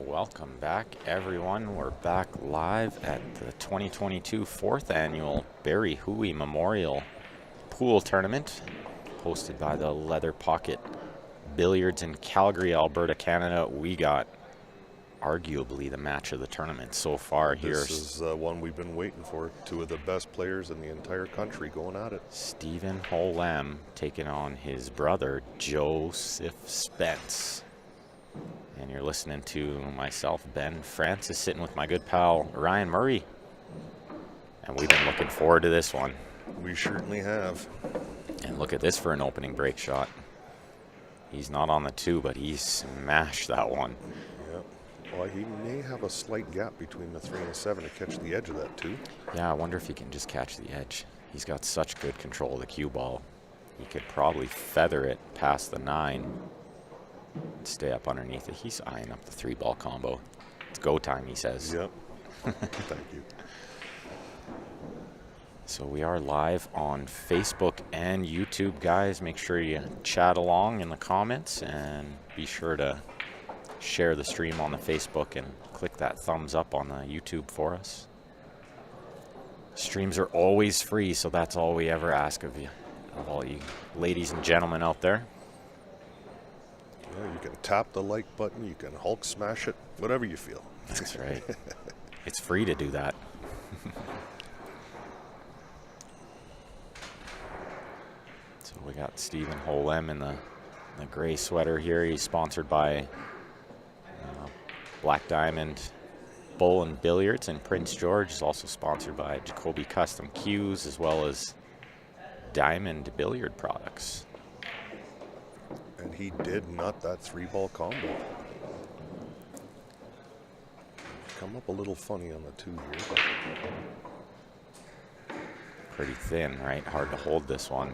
Welcome back, everyone. We're back live at the 2022 4th Annual Barry Hooey Memorial Pool Tournament, hosted by the Leather Pocket Billiards in Calgary, Alberta, Canada. We got arguably the match of the tournament so far here. This is one we've been waiting for. Two of the best players in the entire country going at it. Stephen Holm taking on his brother, Joseph Spence. And you're listening to myself, Ben Francis, sitting with my good pal, Ryan Murray. And we've been looking forward to this one. We certainly have. And look at this for an opening break shot. He's not on the 2, but he smashed that one. Yep. Well, he may have a slight gap between the 3 and 7 to catch the edge of that, too. Yeah, I wonder if he can just catch the edge. He's got such good control of the cue ball. He could probably feather it past the 9. Stay up underneath it. He's eyeing up the 3-ball combo. It's go time, he says. Yep. Thank you. So we are live on Facebook and YouTube, guys. Make sure you chat along in the comments and be sure to share the stream on the Facebook and click that thumbs up on the YouTube for us. Streams are always free, so that's all we ever ask of you, of all you ladies and gentlemen out there. Yeah, you can tap the like button, you can Hulk smash it, whatever you feel. That's right. It's free to do that. So we got Stephen Holm in the gray sweater here. He's sponsored by Black Diamond Bowl and Billiards, and Prince George is also sponsored by Jacoby Custom Cues as well as Diamond Billiard Products. And he did nut that 3-ball combo. Come up a little funny on the 2 here. But pretty thin, right? Hard to hold this one.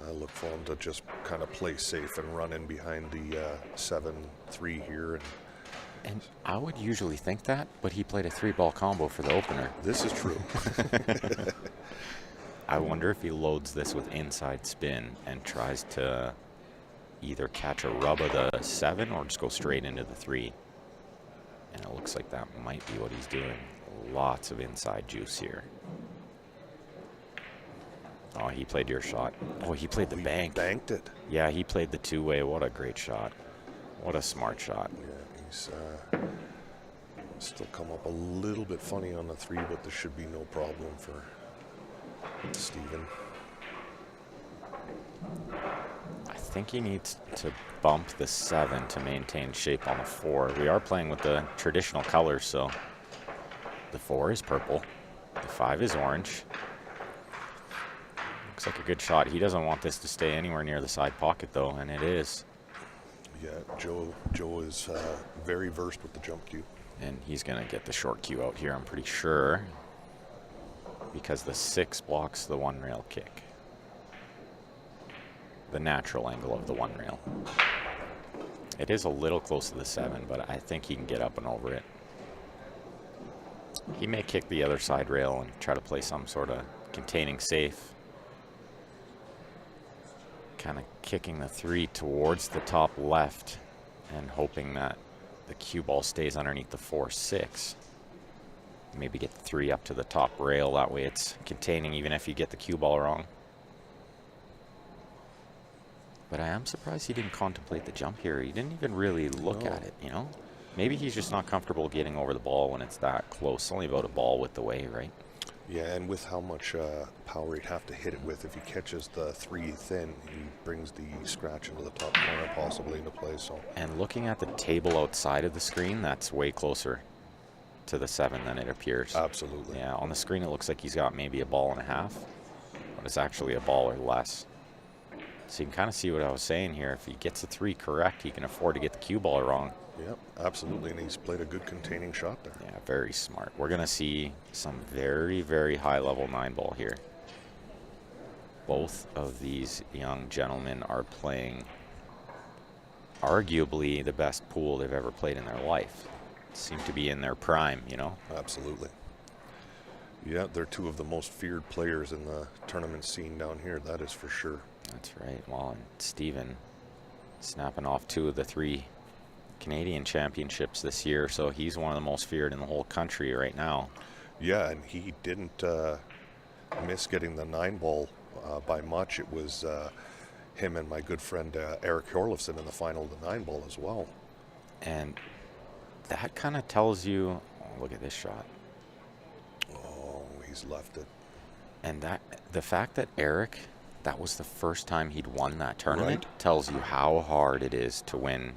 I look for him to just kind of play safe and run in behind the 7-3 here. And I would usually think that, but he played a 3-ball combo for the opener. This is true. I wonder if he loads this with inside spin and tries to either catch a rub of the 7 or just go straight into the 3. And it looks like that might be what he's doing. Lots of inside juice here. Oh, he played your shot. Oh, he played the bank. Banked it. Yeah, he played the 2-way. What a great shot. What a smart shot. Yeah, he's still come up a little bit funny on the 3, but this should be no problem for Stephen. I think he needs to bump the 7 to maintain shape on the 4. We are playing with the traditional colors, so the 4 is purple, the 5 is orange. Looks like a good shot. He doesn't want this to stay anywhere near the side pocket, though, and it is. Yeah, Joe is very versed with the jump cue. And he's going to get the short cue out here, I'm pretty sure, because the 6 blocks the 1-rail kick. The natural angle of the 1-rail. It is a little close to the 7, but I think he can get up and over it. He may kick the other side rail and try to play some sort of containing safe. Kind of kicking the 3 towards the top left and hoping that the cue ball stays underneath the 4-6. Maybe get the 3 up to the top rail. That way it's containing even if you get the cue ball wrong. But I am surprised he didn't contemplate the jump here. He didn't even really look at it, you know? Maybe he's just not comfortable getting over the ball when it's that close. Only about a ball width away, right? Yeah, and with how much power he'd have to hit it with, if he catches the 3 thin, he brings the scratch into the top corner possibly into play. So. And looking at the table outside of the screen, that's way closer to the 7 than it appears. Absolutely. Yeah, on the screen it looks like he's got maybe a ball and a half, but it's actually a ball or less. So you can kind of see what I was saying here. If he gets the 3 correct, he can afford to get the cue ball wrong. Yep, absolutely, and he's played a good containing shot there. Yeah, very smart. We're going to see some very, very high-level 9-ball here. Both of these young gentlemen are playing arguably the best pool they've ever played in their life. Seem to be in their prime, you know? Absolutely. Yeah, they're 2 of the most feared players in the tournament scene down here, that is for sure. That's right. Well, and Stephen snapping off 2 of the 3 Canadian championships this year, so he's one of the most feared in the whole country right now. Yeah, and he didn't miss getting the 9-ball by much. It was him and my good friend Eric Hjorlifson in the final of the 9-ball as well. And that kind of tells you, oh, look at this shot. Oh, he's left it. And that the fact that Eric, that was the first time he'd won that tournament, Right. tells you how hard it is to win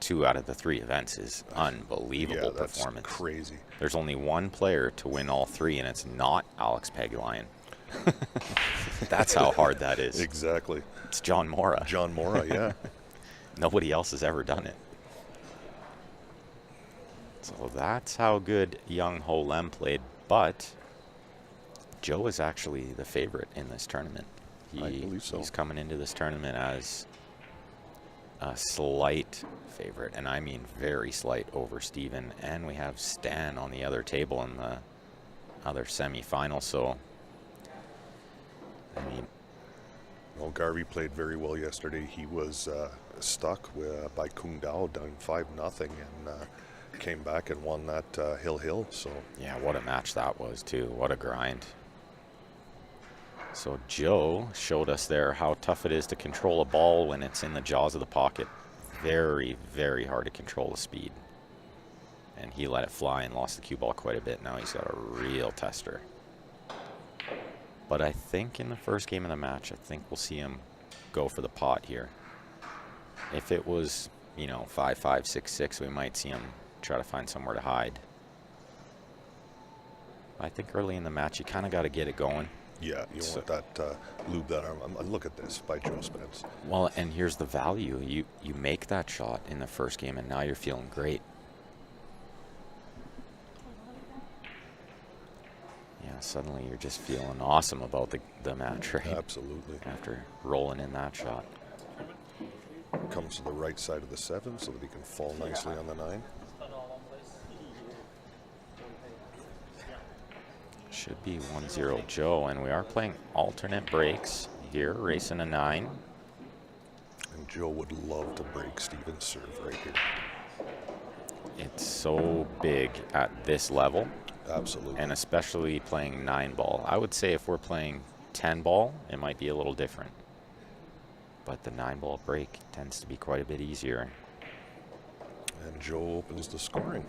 2 out of the 3 events. Is unbelievable Yeah, that's performance. crazy. There's only one player to win all 3, and it's not Alex Pegline. That's how hard that is. Exactly. It's John Mora. John Mora, yeah. Nobody else has ever done it. So that's how good young Holm played, but Joe is actually the favorite in this tournament. I believe so. He's coming into this tournament as a slight favorite, and I mean very slight, over Steven. And we have Stan on the other table in the other semifinal, so I mean, Well, Garvey played very well yesterday. He was stuck by Kung Dao down 5-0 and came back and won that Hill. So yeah, what a match that was too. What a grind. So Joe showed us there how tough it is to control a ball when it's in the jaws of the pocket. Very, very hard to control the speed. And he let it fly and lost the cue ball quite a bit. Now he's got a real tester. But I think in the first game of the match, I think we'll see him go for the pot here. If it was, 5-5, 6-6, we might see him try to find somewhere to hide. I think early in the match, you kind of got to get it going. yeah, you want that lube that arm. Look at this by Joe Spence. Well, and here's the value. You make that shot in the first game, and now you're feeling great. Yeah, suddenly you're just feeling awesome about the match, right? Absolutely. After rolling in that shot. Comes to the right side of the 7 so that he can fall nicely on the 9. Should be 1-0 Joe, and we are playing alternate breaks here, racing a 9. And Joe would love to break Steven's serve right here. It's so big at this level, Absolutely. and especially playing 9-ball. I would say if we're playing 10-ball, it might be a little different. But the 9-ball break tends to be quite a bit easier. And Joe opens the scoring.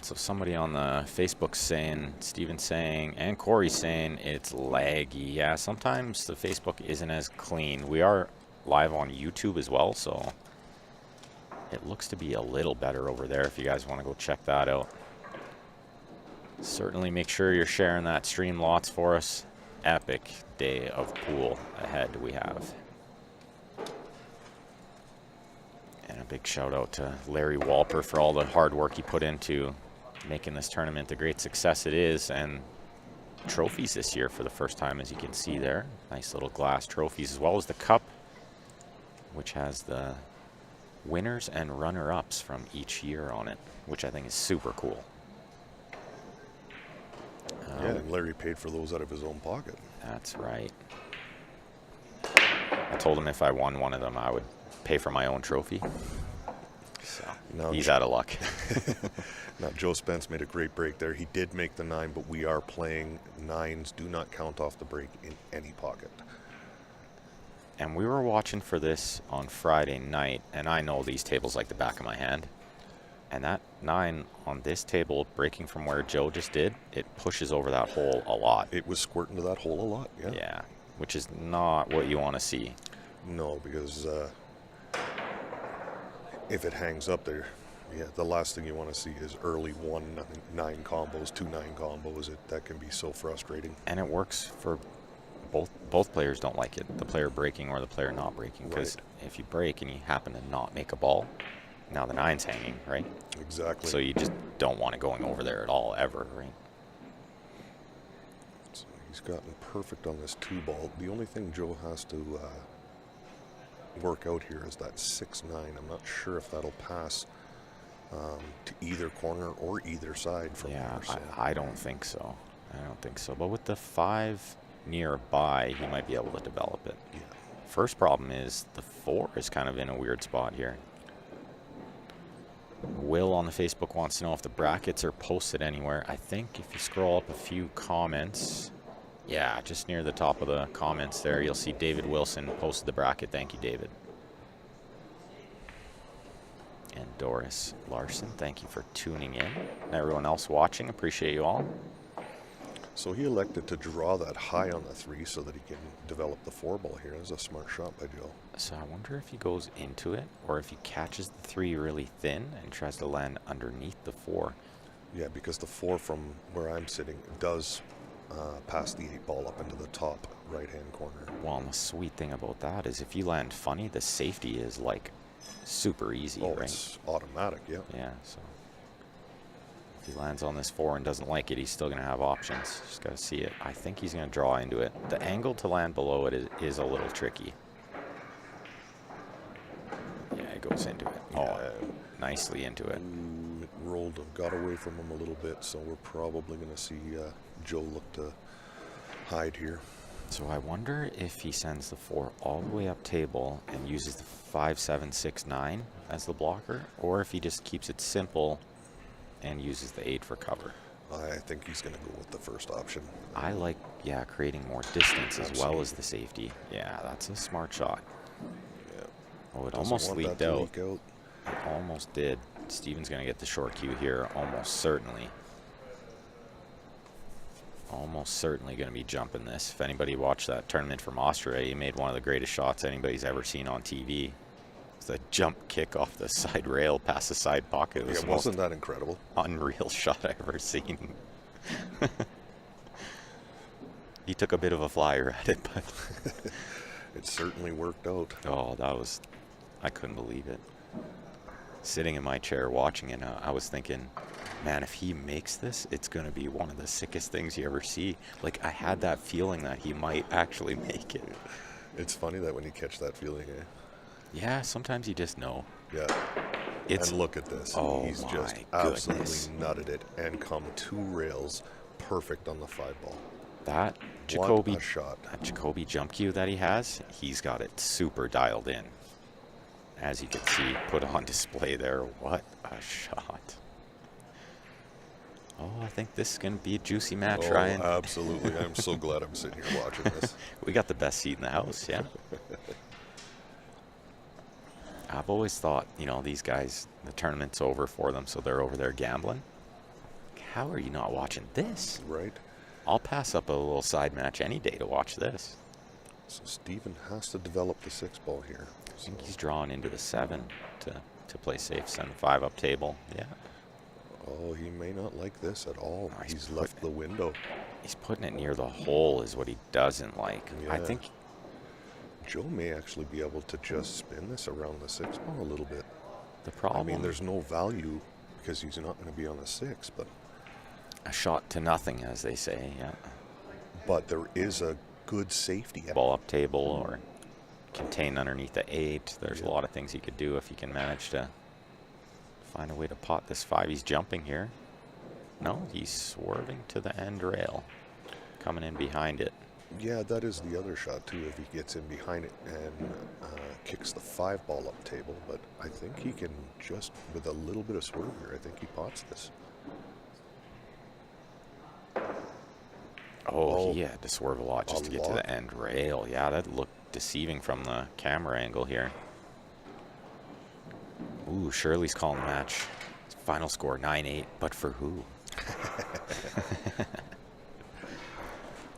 So somebody on the Facebook saying, Steven's saying, and Corey's saying it's laggy. Yeah, sometimes the Facebook isn't as clean. We are live on YouTube as well, so it looks to be a little better over there if you guys want to go check that out. Certainly make sure you're sharing that stream lots for us. Epic day of pool ahead we have. And a big shout out to Larry Walper for all the hard work he put into making this tournament the great success it is, and trophies this year for the first time, as you can see there. Nice little glass trophies, as well as the cup, which has the winners and runner-ups from each year on it, which I think is super cool. Yeah, and Larry paid for those out of his own pocket. That's right. I told him if I won one of them, I would pay for my own trophy. So Now he's out of luck. Now, Joe Spence made a great break there. He did make the 9, but we are playing 9s. Do not count off the break in any pocket. And we were watching for this on Friday night, and I know these tables like the back of my hand. And that 9 on this table, breaking from where Joe just did, it pushes over that hole a lot. It was squirting to that hole a lot, yeah. Yeah, which is not what you want to see. No, because if it hangs up there, yeah, the last thing you want to see is early 1-9 combos, 2-9 combos. That can be so frustrating. And it works for both players. Don't like it, the player breaking or the player not breaking, because if you break and you happen to not make a ball, now the 9's hanging, right? Exactly. So you just don't want it going over there at all, ever, right? So he's gotten perfect on this 2-ball. The only thing Joe has to work out here is that 6-9. I'm not sure if that'll pass to either corner or either side from Yeah, there. So. I don't think so. I don't think so. But with the 5 nearby, he might be able to develop it. Yeah. First problem is the 4 is kind of in a weird spot here. Will on the Facebook wants to know if the brackets are posted anywhere. I think if you scroll up a few comments, yeah, just near the top of the comments there, you'll see David Wilson posted the bracket. Thank you, David. And Doris Larson, thank you for tuning in. And everyone else watching, appreciate you all. So he elected to draw that high on the 3 so that he can develop the 4 ball here. That's a smart shot by Joe. So I wonder if he goes into it or if he catches the 3 really thin and tries to land underneath the 4. Yeah, because the 4 from where I'm sitting does pass the 8 ball up into the top right-hand corner. Well, and the sweet thing about that is if you land funny, the safety is like super easy, Oh, right? it's automatic, yeah. Yeah, so if he lands on this 4 and doesn't like it, he's still going to have options. Just got to see it. I think he's going to draw into it. The angle to land below it is a little tricky. Yeah, it goes into it. Yeah. Oh, nicely into it. It rolled, got away from him a little bit, so we're probably going to see Joe look to hide here. So I wonder if he sends the 4 all the way up table and uses the 5, 7, 6, 9 as the blocker, or if he just keeps it simple and uses the 8 for cover. I think he's going to go with the first option. I like, yeah, creating more distance as well as the safety. Yeah, that's a smart shot. Yeah. Oh, it Doesn't almost want leaked that to out. leak out. It almost did. Steven's going to get the short cue here, almost certainly. Almost certainly going to be jumping this. If anybody watched that tournament from Austria, he made one of the greatest shots anybody's ever seen on TV. It's a jump kick off the side rail past the side pocket. It was Yeah, the most wasn't that incredible? unreal shot I've ever seen. He took a bit of a flyer at it, but It certainly worked out. oh, I couldn't believe it. Sitting in my chair watching it, I was thinking, man, if he makes this, it's going to be one of the sickest things you ever see. Like, I had that feeling that he might actually make it. It's funny that when you catch that feeling, eh? Yeah, sometimes you just know. Yeah. It's, And look at this. oh He's my just goodness. absolutely nutted it and come 2 rails perfect on the 5 ball. that What a shot. That Jacoby jump cue that he has, he's got it super dialed in. As you can see, put on display there. What a shot. Oh, I think this is going to be a juicy match, Oh, Ryan. absolutely. I'm so glad I'm sitting here watching this. We got the best seat in the house, yeah. I've always thought, you know, these guys, the tournament's over for them, so they're over there gambling. How are you not watching this? Right? I'll pass up a little side match any day to watch this. So Steven has to develop the 6 ball here. I think he's drawn into the 7 to play safe, send the 5 up table. Yeah. Oh, he may not like this at all. No, He's left the window. He's putting it near the hole is what he doesn't like. I Yeah. think Joe may actually be able to just spin this around the 6 ball a little bit. the I problem, mean, there's no value because he's not going to be on the 6, a shot to nothing, as they say, yeah. but there is a good safety. Ball up table or contain underneath the 8. There's Yeah. a lot of things he could do if he can manage to find a way to pot this 5. He's jumping here. No, he's swerving to the end rail, coming in behind it. Yeah, that is the other shot too. If he gets in behind it and kicks the 5 ball up table, but I think he can just with a little bit of swerve here. I think he pots this. Oh, he had to swerve a lot just A to get to lot. the end rail. Yeah, that looked deceiving from the camera angle here. Ooh, Shirley's calling the match. Final score 9-8, but for who?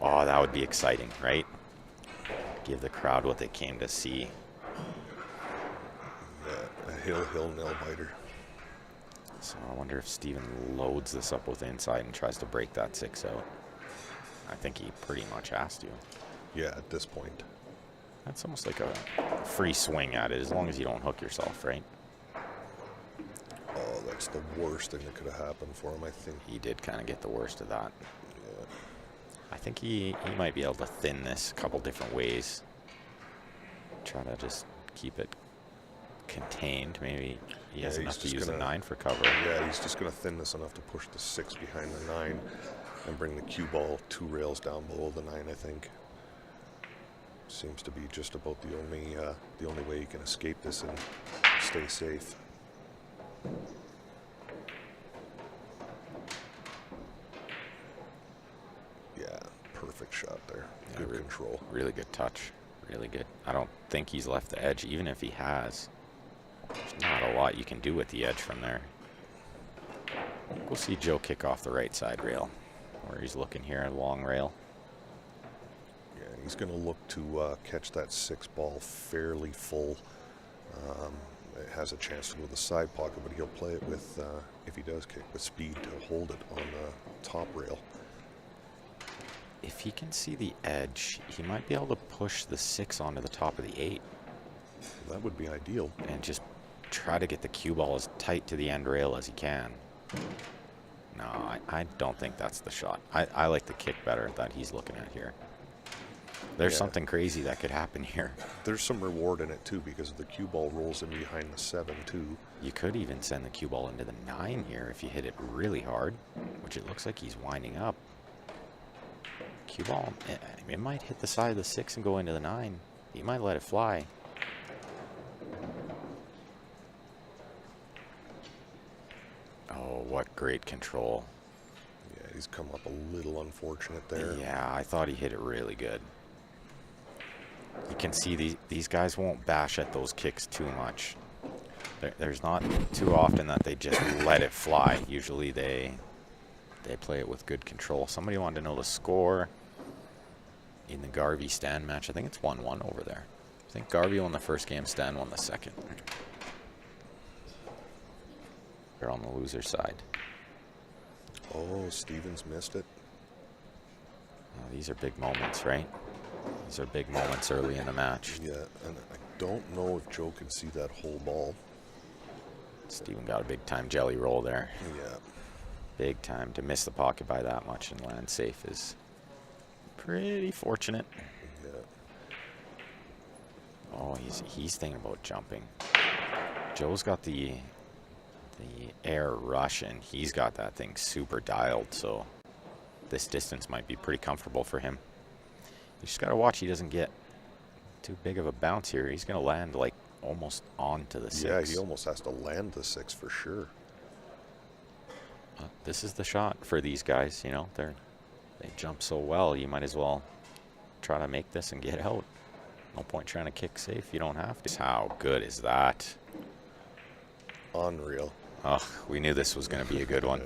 Oh, that would be exciting, right? Give the crowd what they came to see. Yeah, a hill nail biter. So I wonder if Steven loads this up with inside and tries to break that 6 out. I think he pretty much has to. Yeah, at this point. That's almost like a free swing at it, as long as you don't hook yourself, right? Oh, that's the worst thing that could have happened for him, I think. He did kind of get the worst of that. Yeah. I think he might be able to thin this a couple different ways. Try to just keep it contained. Maybe he has Yeah, enough he's to just use the gonna- 9 for cover. Yeah, he's just going to thin this enough to push the 6 behind the 9 and bring the cue ball 2 rails down below the 9, I think. Seems to be just about the only way you can escape this and stay safe. Good control. Really good touch. Really good. I don't think he's left the edge. Even if he has, there's not a lot you can do with the edge from there. We'll see Joe kick off the right side rail, where he's looking here at a long rail. Yeah, he's going to look to catch that 6 ball fairly full. It has a chance to go to the side pocket, but he'll play it with, if he does kick, with speed to hold it on the top rail. If he can see the edge, he might be able to push the 6 onto the top of the 8. That would be ideal. And just try to get the cue ball as tight to the end rail as he can. No, I don't think that's the shot. I like the kick better that he's looking at here. There's something crazy that could happen here. There's some reward in it too, because the cue ball rolls in behind the 7 too. You could even send the cue ball into the 9 here if you hit it really hard, which it looks like he's winding up. Cue ball, it might hit the side of the 6 and go into the 9. He might let it fly. Oh, what great control. Yeah, he's come up a little unfortunate there. Yeah, I thought he hit it really good. You can see these guys won't bash at those kicks too much. There's not too often that they just let it fly. Usually they play it with good control. Somebody wanted to know the score in the Garvey Stan match. I think it's 1-1 over there. I think Garvey won the first game, Stan won the second. They're on the loser side. Oh, Stevens missed it. These are big moments, right? These are big moments early in the match. Yeah, and I don't know if Joe can see that whole ball. Steven got a big time jelly roll there. Yeah. Big time. To miss the pocket by that much and land safe is pretty fortunate. Yeah. Oh, he's thinking about jumping. Joe's got the air rush, and he's got that thing super dialed, so this distance might be pretty comfortable for him. You just got to watch he doesn't get too big of a bounce here. He's going to land like almost onto the 6. Yeah, he almost has to land the 6 for sure. This is the shot for these guys, you know. They jump so well, you might as well try to make this and get out. No point trying to kick safe. You don't have to. How good is that? Unreal. Oh, we knew this was going to be a good one.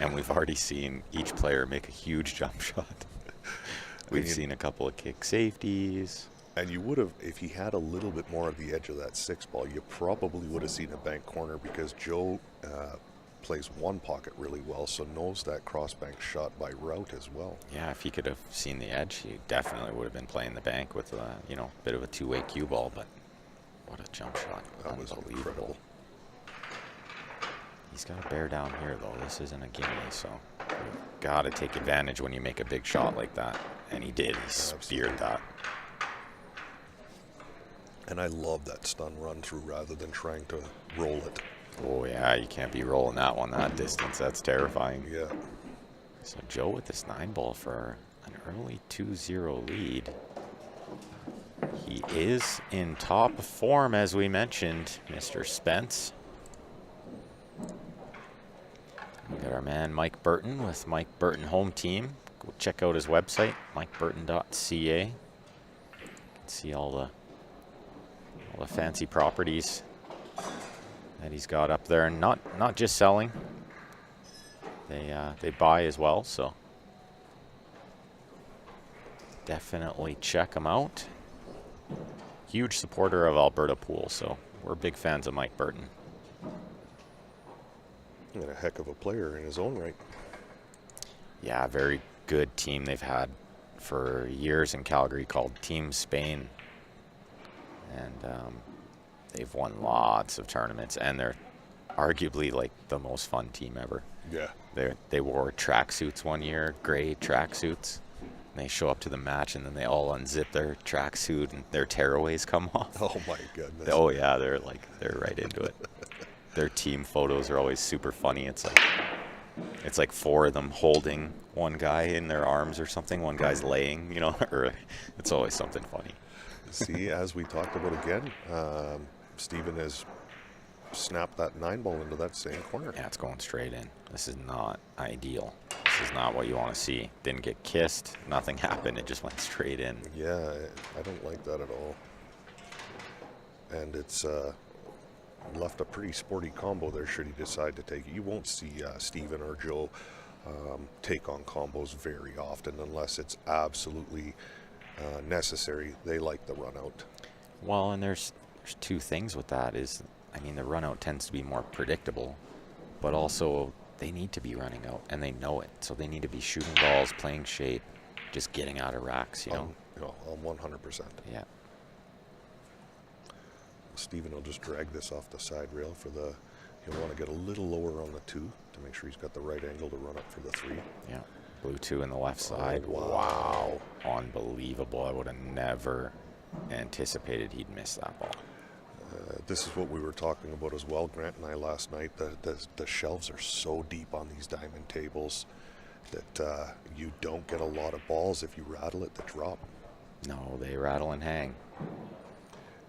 And we've already seen each player make a huge jump shot. We've seen a couple of kick safeties. And you would have, if he had a little bit more of the edge of that 6 ball, you probably would have seen a bank corner, because Joe plays one pocket really well, so knows that cross bank shot by route as well. Yeah, if he could have seen the edge, he definitely would have been playing the bank with a bit of a two-way cue ball. But what a jump shot! That was incredible. He's got to bear down here, though. This isn't a gimme, so you've got to take advantage when you make a big shot like that. And he did. He speared that. And I love that stun run through rather than trying to roll it. Oh, yeah, you can't be rolling that one that distance. That's terrifying. Yeah. So Joe with this 9 ball for an early 2-0 lead. He is in top form, as we mentioned, Mr. Spence. We got our man Mike Burton with Mike Burton Home Team. Go check out his website, mikeburton.ca. You can see all the fancy properties that he's got up there, and not just selling. They buy as well, so definitely check him out. Huge supporter of Alberta Pool, so we're big fans of Mike Burton. And a heck of a player in his own right. Yeah, very good team they've had for years in Calgary called Team Spain. And they've won lots of tournaments, and they're arguably like the most fun team ever. Yeah. They wore tracksuits one year, gray tracksuits. They show up to the match, and then they all unzip their tracksuit, and their tearaways come off. Oh my goodness. Oh yeah, they're right into it. Their team photos are always super funny. It's like 4 of them holding one guy in their arms or something. One guy's laying, or it's always something funny. See, as we talked about again, Steven has snapped that 9 ball into that same corner. Yeah, it's going straight in. This is not ideal. This This is not what you want to see. Didn't get kissed. Nothing happened. It just went straight in. Yeah, I don't like that at all. And it's left a pretty sporty combo there should he decide to take it. You won't see Steven or Joe take on combos very often unless it's absolutely necessary. They like the run out. Well, and there's two things with that is, I mean, the run out tends to be more predictable, but also they need to be running out, and they know it. So they need to be shooting balls, playing shape, just getting out of racks, you know? On 100%. Yeah. Steven will just drag this off the side rail for the, he'll want to get a little lower on the 2 to make sure he's got the right angle to run up for the 3. Yeah. Blue 2 in the left side. Wow. Unbelievable. I would have never anticipated he'd miss that ball. This is what we were talking about as well, Grant and I, last night. The shelves are so deep on these diamond tables that you don't get a lot of balls if you rattle it that drop. No, they rattle and hang.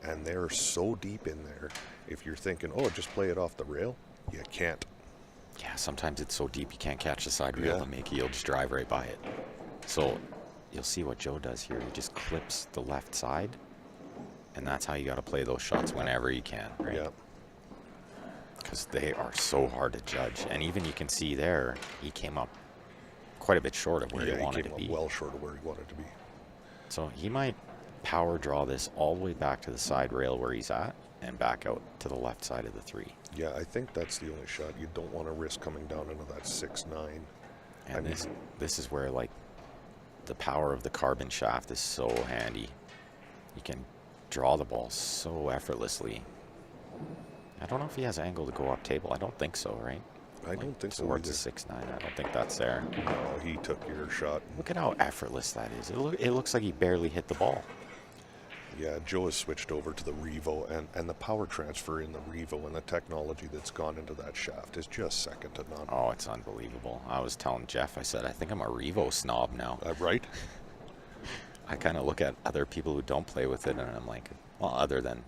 And they're so deep in there. If you're thinking, oh, just play it off the rail, you can't. Yeah, sometimes it's so deep you can't catch the side rail Yeah. to make it. You'll just drive right by it. So you'll see what Joe does here. He just clips the left side, and that's how you got to play those shots whenever you can, right? Yeah. Because they are so hard to judge. And even you can see there, he came up quite a bit short of where he wanted to came be. up well short of where he wanted to be. So he might power draw this all the way back to the side rail where he's at and back out to the left side of the 3. Yeah, I think that's the only shot. You don't want to risk coming down into that 6-9. And this is where, like, the power of the carbon shaft is so handy. You can draw the ball so effortlessly. I don't know if he has angle to go up table. I don't think so, right? I don't think so towards either. the 6-9. I don't think that's there. No, he took your shot. Look at how effortless that is. It looks like he barely hit the ball. Yeah, Joe has switched over to the Revo, and the power transfer in the Revo and the technology that's gone into that shaft is just second to none. Oh, it's unbelievable. I was telling Jeff, I said, I think I'm a Revo snob now. Right? I kind of look at other people who don't play with it, and I'm like, well, other than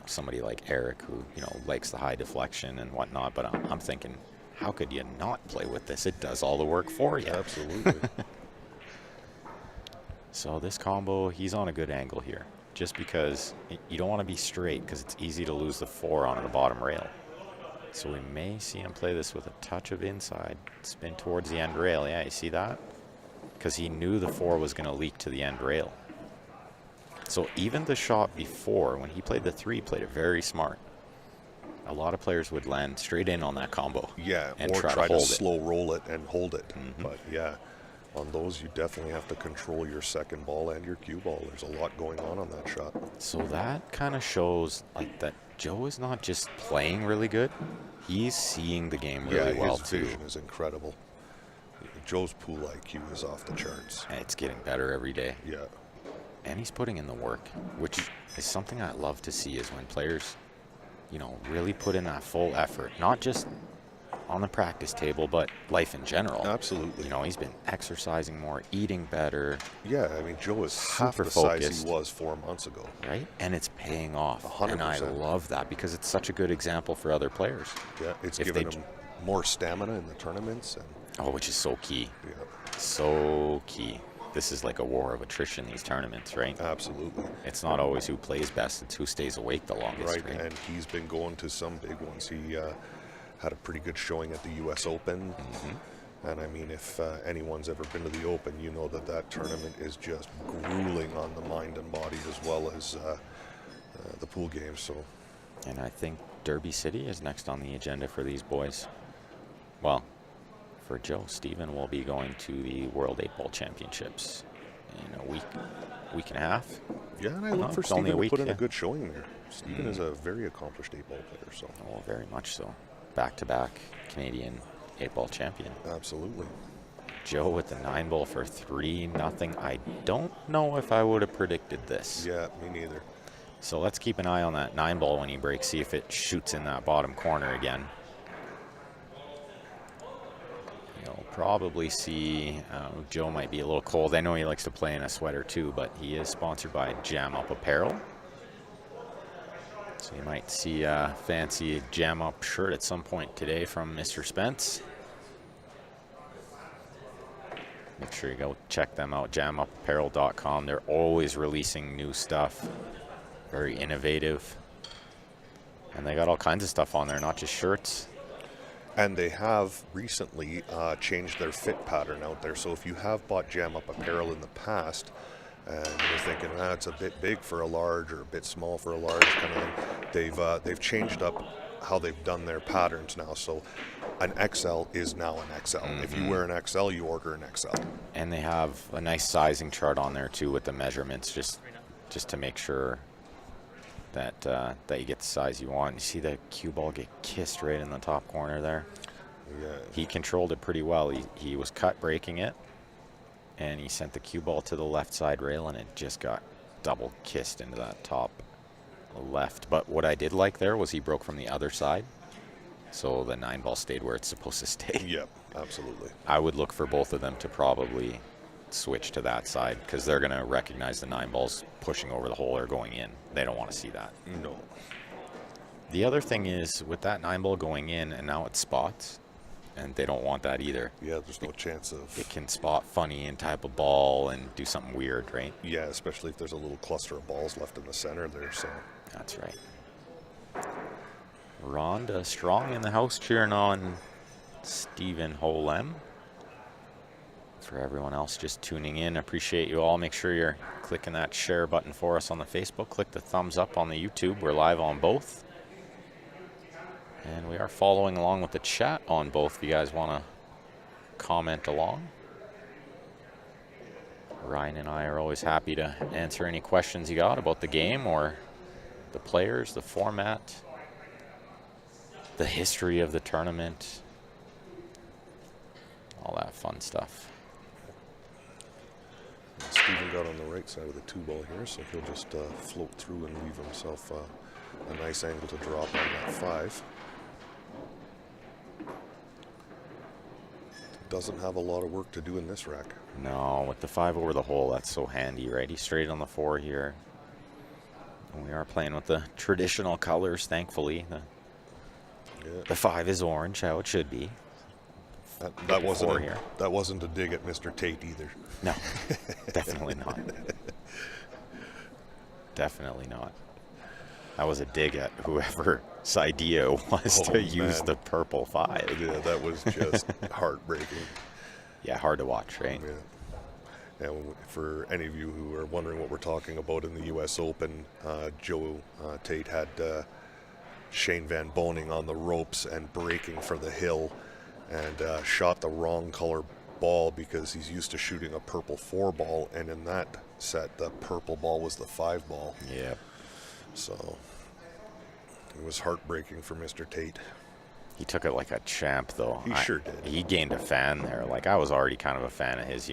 somebody like Eric who likes the high deflection and whatnot, but I'm thinking, how could you not play with this? It does all the work for you. Absolutely. So this combo, he's on a good angle here, just because you don't want to be straight because it's easy to lose the 4 on the bottom rail. So we may see him play this with a touch of inside, spin towards the end rail. Yeah, you see that? Because he knew the 4 was going to leak to the end rail. So even the shot before, when he played the 3, played it very smart. A lot of players would land straight in on that combo. Yeah, and or try to hold it. slow roll it and hold it. But yeah, on those you definitely have to control your second ball and your cue ball. There's a lot going on that shot. So that kind of shows like that Joe is not just playing really good, he's seeing the game really well his too. vision is incredible. Joe's pool IQ is off the charts. And it's getting better every day. Yeah. And he's putting in the work, which is something I love to see, is when players, really put in that full effort, not just on the practice table, but life in general. Absolutely. He's been exercising more, eating better. Yeah, I mean, Joe is half Super the size focused. he was 4 months ago. Right? And it's paying off. 100%. And I love that because it's such a good example for other players. Yeah, it's If given they him more stamina in the tournaments. And Oh, which is so key. yeah, So key. This is like a war of attrition, these tournaments, right? absolutely. It's not always who plays best, it's who stays awake the longest, Right, and he's been going to some big ones. He had a pretty good showing at the U.S. Open. And I mean, if anyone's ever been to the Open, you know that tournament is just grueling on the mind and body as well as the pool games. So, And I think Derby City is next on the agenda for these boys. Well, for Joe, Steven will be going to the World 8-Ball Championships in a week and a half. yeah, and I look for it's only Steven a to week, put in yeah. a good showing there. Steven is a very accomplished 8-ball player. So, Oh, very much so. Back-to-back Canadian 8-ball champion. absolutely. Joe with the 9-ball for 3-0. I don't know if I would have predicted this. Yeah, me neither. So let's keep an eye on that 9-ball when he breaks, see if it shoots in that bottom corner again. You'll probably see Joe might be a little cold. I know he likes to play in a sweater too, but he is sponsored by Jam Up Apparel. So you might see a fancy Jam Up shirt at some point today from Mr. Spence. Make sure you go check them out, jamupapparel.com. They're always releasing new stuff. Very innovative. And they got all kinds of stuff on there, not just shirts. And they have recently changed their fit pattern out there. So if you have bought Jam Up apparel in the past and you're thinking, it's a bit big for a large or a bit small for a large kind of thing, they've changed up how they've done their patterns now. So an XL is now an XL. If you wear an XL, you order an XL. And they have a nice sizing chart on there too with the measurements, just to make sure that that you get the size you want. You see the cue ball get kissed right in the top corner there. Yeah. He controlled it pretty well. He was cut breaking it, and he sent the cue ball to the left side rail, and it just got double kissed into that top left. But what I did like there was he broke from the other side, so the 9-ball stayed where it's supposed to stay. Yep, absolutely. I would look for both of them to probably switch to that side because they're going to recognize the 9-balls pushing over the hole or going in. They don't want to see that. No. The other thing is with that 9-ball going in and now it spots, and they don't want that either. Yeah, there's no chance of... It can spot funny and type of ball and do something weird, right? Yeah, especially if there's a little cluster of balls left in the center there, so... That's right. Rhonda Strong in the house cheering on Stephen Holm. For everyone else just tuning in, appreciate you all. Make sure you're clicking that share button for us on the Facebook. Click the thumbs up on the YouTube. We're live on both. And we are following along with the chat on both if you guys want to comment along. Ryan and I are always happy to answer any questions you got about the game or the players, the format, the history of the tournament, all that fun stuff. Stephen got on the right side of the 2-ball here, so he'll just float through and leave himself a nice angle to drop on that 5. Doesn't have a lot of work to do in this rack. No, with the 5 over the hole, that's so handy, right? He's straight on the 4 here. And we are playing with the traditional colors, thankfully. The 5 is orange, how it should be. That wasn't a dig at Mr. Tate either. No, definitely not. Definitely not. That was a dig at whoever's idea was to use the purple 5. Yeah, that was just heartbreaking. Yeah, hard to watch, right? Yeah. And for any of you who are wondering what we're talking about in the U.S. Open, Joe Tate had Shane Van Boning on the ropes and breaking for the hill and shot the wrong color ball because he's used to shooting a purple 4 ball, and in that set the purple ball was the 5 ball. Yeah. So it was heartbreaking for Mr. Tate. He took it like a champ, though. He sure did. He gained a fan there. Like, I was already kind of a fan of his,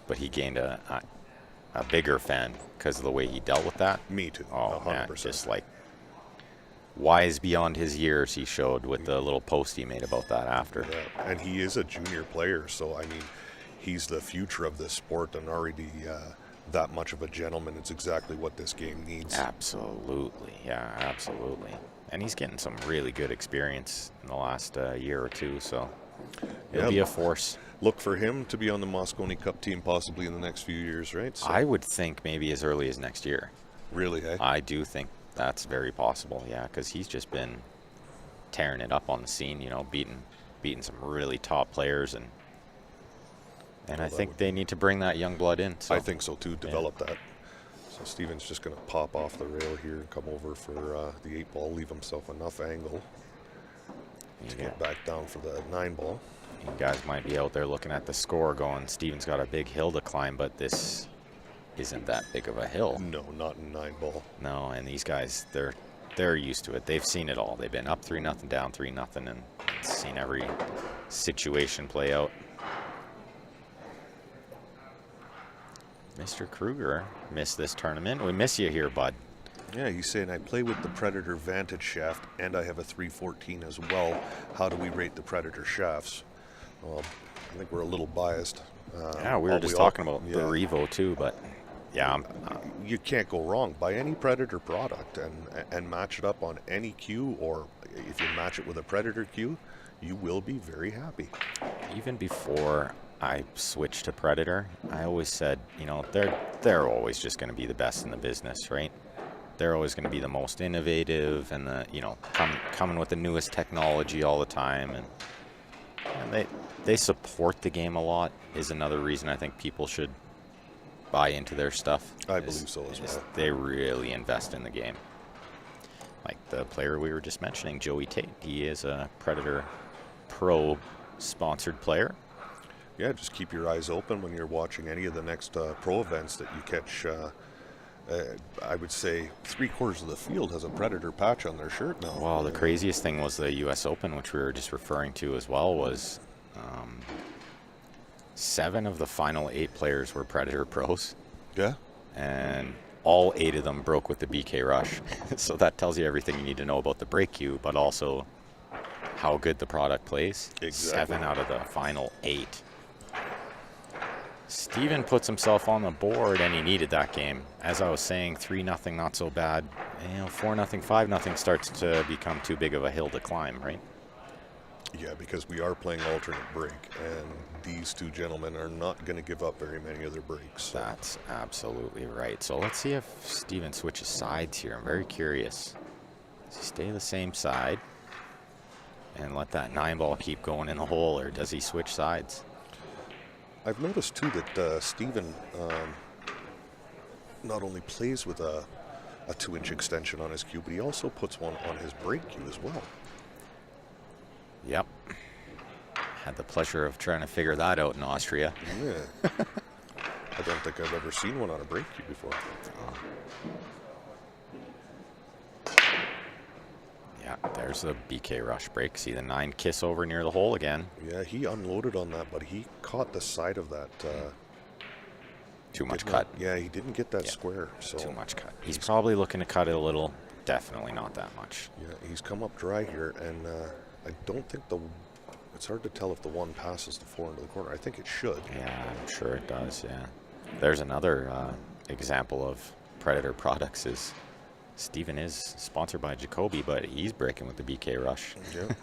but he gained a bigger fan because of the way he dealt with that. Me too. Oh, 100%. man, just like wise beyond his years, he showed with the little post he made about that after. Yeah. And he is a junior player, so I mean, he's the future of this sport and already that much of a gentleman. It's exactly what this game needs. Absolutely, yeah, absolutely. And he's getting some really good experience in the last year or two, so he'll be a force. Look for him to be on the Mosconi Cup team possibly in the next few years, right? So I would think maybe as early as next year. Really, eh? I do think that's very possible, yeah, because he's just been tearing it up on the scene, beating some really top players, and I think they need to bring that young blood in. So. I think so too, develop that. So Steven's just going to pop off the rail here and come over for the 8-ball, leave himself enough angle to get back down for the 9-ball. You guys might be out there looking at the score going, Steven's got a big hill to climb, but this isn't that big of a hill. No, not in 9-ball. No, and these guys, they're used to it. They've seen it all. They've been up 3-0, down 3-0, and seen every situation play out. Mr. Kruger missed this tournament. We miss you here, bud. Yeah, he's saying, I play with the Predator Vantage shaft, and I have a 314 as well. How do we rate the Predator shafts? Well, I think we're a little biased. Yeah, we were just talking about the Revo too, but yeah. You can't go wrong. Buy any Predator product and match it up on any cue, or if you match it with a Predator cue, you will be very happy. Even before I switched to Predator, I always said, you know, they're always just going to be the best in the business, right? They're always going to be the most innovative and the, you know, coming with the newest technology all the time, and they support the game a lot is another reason I think people should buy into their stuff. I believe so as well. They really invest in the game. Like the player we were just mentioning, Joey Tate, he is a Predator Pro sponsored player. Yeah, just keep your eyes open when you're watching any of the next pro events that you catch. I would say 3/4 of the field has a Predator patch on their shirt now. Well, the craziest thing was the U.S. Open, which we were just referring to as well, was 7 of the final 8 players were Predator pros. Yeah. And all 8 of them broke with the BK Rush. So that tells you everything you need to know about the break cue, but also how good the product plays. Exactly. 7 out of the final 8. Steven puts himself on the board, and he needed that game. As I was saying, 3-0, not so bad. You know, 4-0, 5-0 starts to become too big of a hill to climb, right? Yeah, because we are playing alternate break, and these two gentlemen are not going to give up very many of their breaks. So. That's absolutely right. So let's see if Steven switches sides here. I'm very curious. Does he stay the same side and let that 9-ball keep going in the hole, or does he switch sides? I've noticed, too, that Steven not only plays with a 2-inch extension on his cue, but he also puts one on his break cue as well. Yep. Had the pleasure of trying to figure that out in Austria. Yeah. I don't think I've ever seen one on a break cue before. Yeah, there's the BK Rush break. See the 9 kiss over near the hole again. Yeah, he unloaded on that, but he caught the side of that. Too much cut. Yeah, he didn't get that square. So too much cut. He's probably looking to cut it a little. Definitely not that much. Yeah, he's come up dry here, and I don't think it's hard to tell if the 1 passes the 4 into the corner. I think it should. Yeah, I'm sure it does, yeah. There's another example of Predator products is Steven is sponsored by Jacoby, but he's breaking with the BK Rush. Yeah.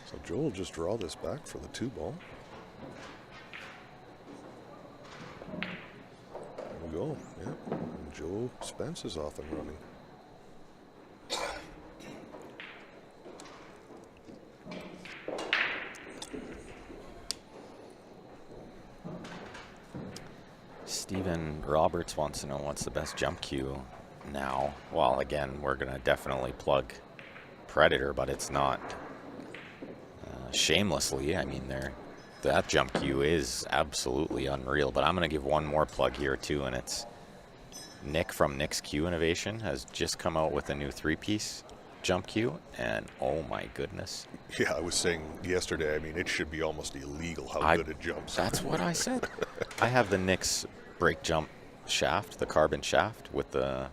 So Joe will just draw this back for the 2-ball. There we go. Yeah. And Joe Spence is off and running. Stephen Roberts wants to know what's the best jump cue now. Well, again, we're going to definitely plug Predator, but it's not shamelessly. I mean, that jump cue is absolutely unreal. But I'm going to give one more plug here, too, and it's Nick from Nick's Cue Innovation has just come out with a new 3-piece jump cue, and oh my goodness. Yeah, I was saying yesterday, I mean, it should be almost illegal how good it jumps. That's what I said. I have the Nick's brake jump shaft, the carbon shaft with the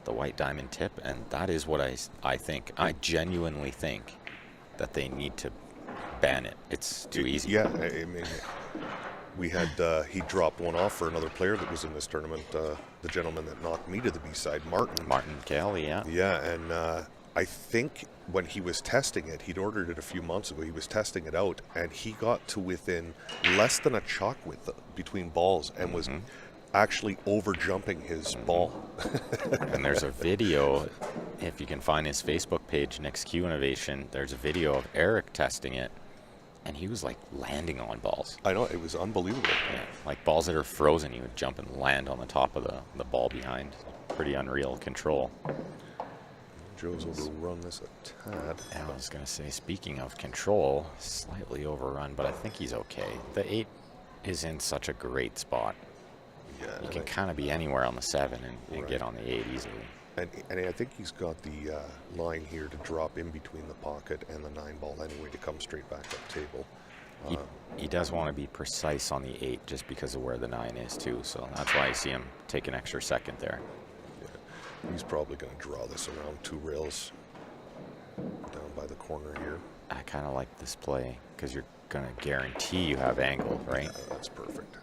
white diamond tip, and that is what I think. I genuinely think that they need to ban it. It's too easy. Yeah, I mean, we had, he dropped one off for another player that was in this tournament, the gentleman that knocked me to the B-side, Martin Kelly, yeah. Yeah, and I think when he was testing it, he'd ordered it a few months ago, he was testing it out, and he got to within less than a chalk width between balls and was actually over jumping his ball. And there's a video, if you can find his Facebook page, Nick's Cue Innovation, there's a video of Eric testing it, and he was like landing on balls. I know, it was unbelievable. Yeah, like balls that are frozen, he would jump and land on the top of the ball behind. Pretty unreal control. Joe's overrun this a tad. Yeah, I was going to say, speaking of control, slightly overrun, but I think he's okay. The 8 is in such a great spot. Yeah, you can kind of be anywhere on the 7 and get on the 8 easily. And I think he's got the line here to drop in between the pocket and the 9-ball anyway to come straight back up table. He does want to be precise on the 8 just because of where the 9 is too, so that's why I see him take an extra second there. Yeah. He's probably going to draw this around 2 rails down by the corner here. I kind of like this play because you're going to guarantee you have angle, right? Yeah, that's perfect.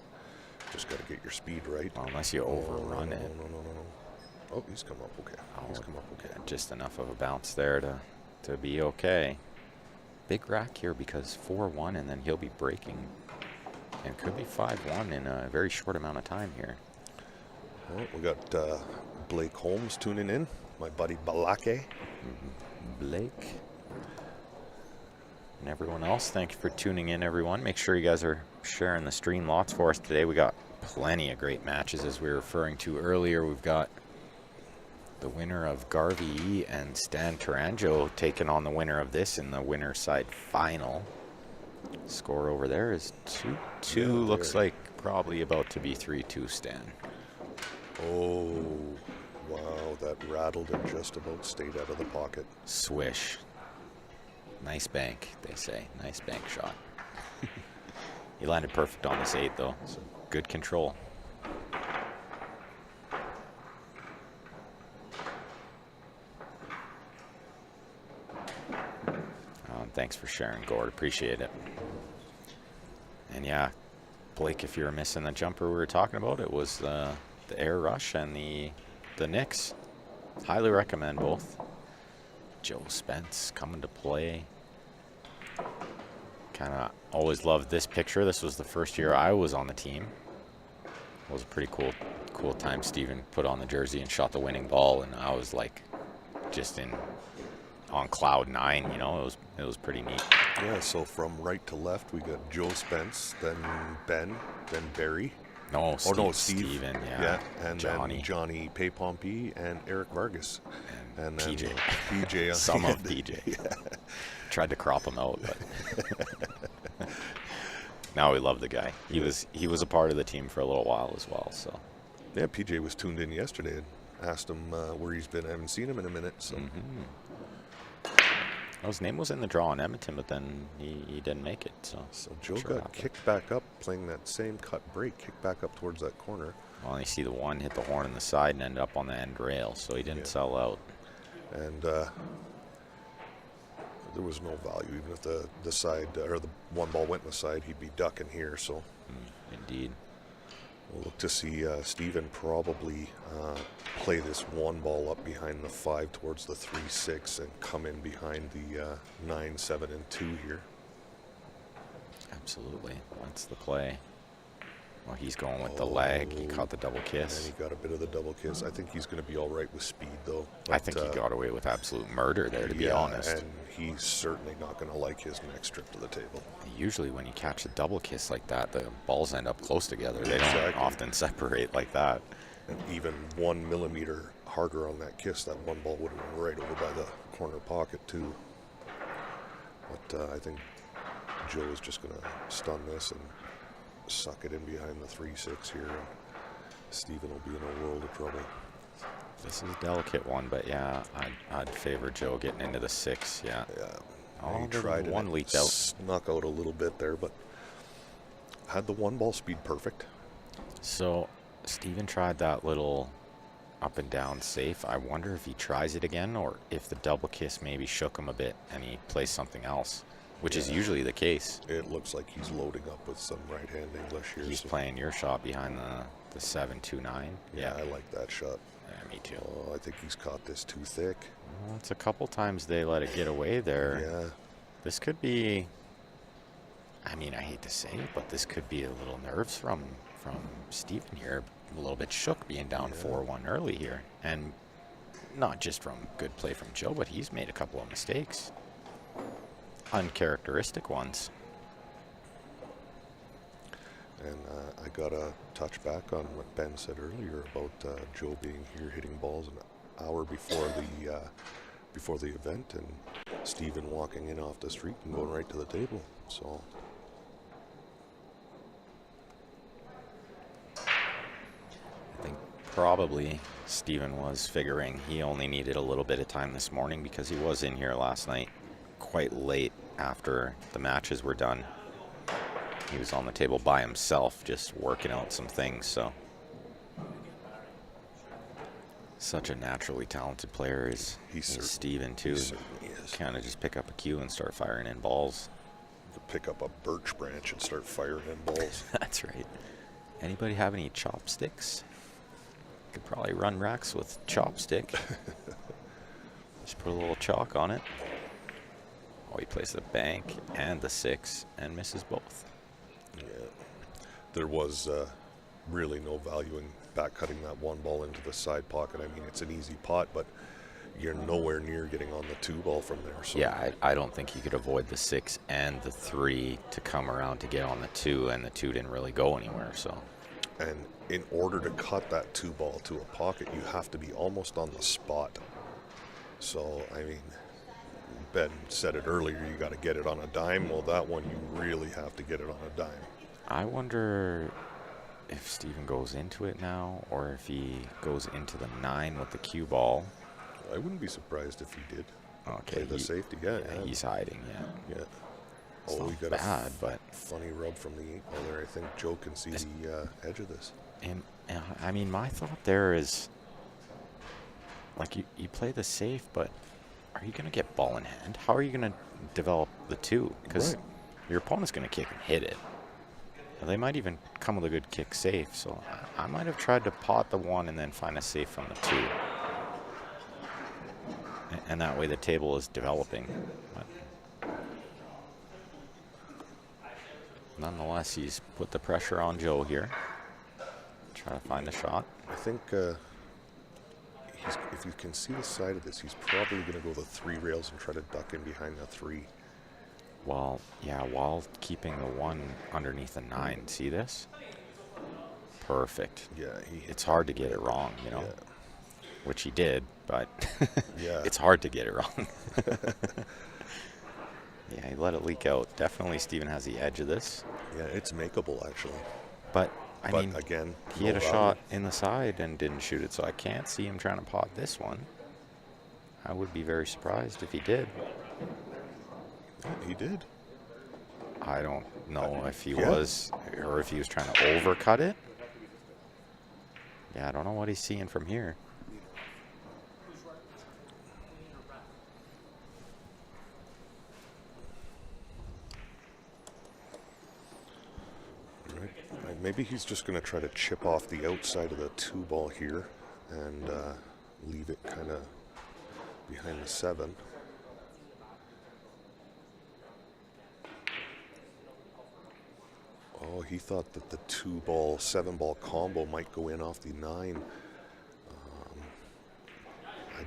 Just got to get your speed right. Well, unless you overrun it. No. Oh, he's come up okay. He's come up okay. Just enough of a bounce there to be okay. Big rack here because 4-1, and then he'll be breaking And could be 5-1 in a very short amount of time here. Well, we got Blake Holmes tuning in. My buddy Balake. Blake. And everyone else, thank you for tuning in, everyone. Make sure you guys are sharing the stream lots for us today. We got plenty of great matches, as we were referring to earlier. We've got the winner of Garvey and Stan Taranjo taking on the winner of this in the winner's side final. Score over there is 2-2. Yeah, looks like probably about to be 3-2, Stan. Oh, wow, that rattled and just about stayed out of the pocket. Swish. Nice bank, they say. Nice bank shot. He landed perfect on this 8, though. So good control. Thanks for sharing, Gord. Appreciate it. And yeah, Blake, if you're missing the jumper we were talking about, it was the air rush and the Knicks. Highly recommend both. Joe Spence coming to play. Kind of always loved this picture. This was the first year I was on the team. It was a pretty cool time. Steven put on the jersey and shot the winning ball, and I was like just on cloud 9, you know. It was pretty neat. Yeah, so from right to left, we got Joe Spence, then Ben, then Barry. No, Steve. Steven, yeah. And Johnny. then Johnny Paypompey and Eric Vargas. And then PJ. PJ. Some of PJ. Yeah. Tried to crop him out, but now we love the guy. He was a part of the team for a little while as well. So yeah, PJ was tuned in yesterday and asked him where he's been. I haven't seen him in a minute. So well, his name was in the draw in Edmonton, but then he didn't make it. So Joe got kicked back up, playing that same cut break, kicked back up towards that corner. Well, you see the one hit the horn in the side and ended up on the end rail, so he didn't sell out. And there was no value. Even if the side or the one ball went in the side, he'd be ducking here. So Indeed. we'll look to see Steven probably play this one ball up behind the 5 towards the 3-6 and come in behind the 9, 7, and 2 here. Absolutely. That's the play. Well, he's going with the leg. He caught the double kiss. And he got a bit of the double kiss. I think he's going to be all right with speed, though. I think he got away with absolute murder there, to be honest. And he's certainly not going to like his next trip to the table. Usually when you catch a double kiss like that, the balls end up close together. They don't often separate like that. And even 1 millimeter harder on that kiss, that one ball would have been right over by the corner pocket, too. But I think Joe is just going to stun this and suck it in behind the 3-6 here. And Steven will be in a world of trouble. This is a delicate one, but yeah, I'd favor Joe getting into the 6. Yeah. Yeah. He tried one leaked out. Snuck out a little bit there, but had the one ball speed perfect. So Steven tried that little up and down safe. I wonder if he tries it again or if the double kiss maybe shook him a bit and he plays something else, which is usually the case. It looks like he's loading up with some right-hand English here. He's playing your shot behind the 7-2-9. Yeah, I like that shot. Yeah, me too. Oh, I think he's caught this too thick. Well, it's a couple times they let it get away there. Yeah. This could be, I mean, I hate to say it, but this could be a little nerves from Steven here. A little bit shook being down 4-1 early here. And not just from good play from Joe, but he's made a couple of mistakes. Uncharacteristic ones. And I got a touch back on what Ben said earlier about Joe being here hitting balls an hour before the event, and Steven walking in off the street and going right to the table. So I think probably Steven was figuring he only needed a little bit of time this morning because he was in here last night quite late after the matches were done. He was on the table by himself just working out some things. So such a naturally talented player is Steven too. Kind of just pick up a cue and start firing in balls. Pick up a birch branch and start firing in balls. That's right. Anybody have any chopsticks? Could probably run racks with chopstick. Just put a little chalk on it. Oh, he plays the bank and the 6 and misses both. Yeah. there was really no value in back cutting that one ball into the side pocket. I mean, it's an easy pot, but you're nowhere near getting on the 2 ball from there. So Yeah, I don't think he could avoid the 6 and the 3 to come around to get on the 2, and the 2 didn't really go anywhere. So, and in order to cut that 2 ball to a pocket, you have to be almost on the spot. So, I mean, Ben said it earlier, you got to get it on a dime. Well, that one, you really have to get it on a dime. I wonder if Steven goes into it now, or if he goes into the 9 with the cue ball. I wouldn't be surprised if he did. Okay, Play the safety, yeah. He's hiding, Yeah. It's Oh, not we got bad, but funny rub from the 8-ball there. I think Joe can see the edge of this. and I mean, my thought there is, like, you play the safe, but are you going to get ball in hand? How are you going to develop the 2? Because your opponent's going to kick and hit it. And they might even come with a good kick safe. So I might have tried to pot the 1 and then find a safe from the 2. And that way the table is developing. But nonetheless, he's put the pressure on Joe here. Try to find the shot. I think if you can see the side of this, he's probably going to go the 3 rails and try to duck in behind the 3. Well, yeah, while keeping the 1 underneath the 9. See this? Perfect. Yeah, it's hard to get it wrong, you know, which he did, but yeah, it's hard to get it wrong. Yeah, he let it leak out. Definitely Steven has the edge of this. Yeah, it's makeable, actually. But I mean, again, he had a shot in the side and didn't shoot it, so I can't see him trying to pot this one. I would be very surprised if he did. He did. I don't know if he was, or if he was trying to overcut it. Yeah, I don't know what he's seeing from here. Right. Maybe he's just going to try to chip off the outside of the 2-ball here and leave it kind of behind the 7. Oh, he thought that the 2-ball, 7-ball combo might go in off the 9. I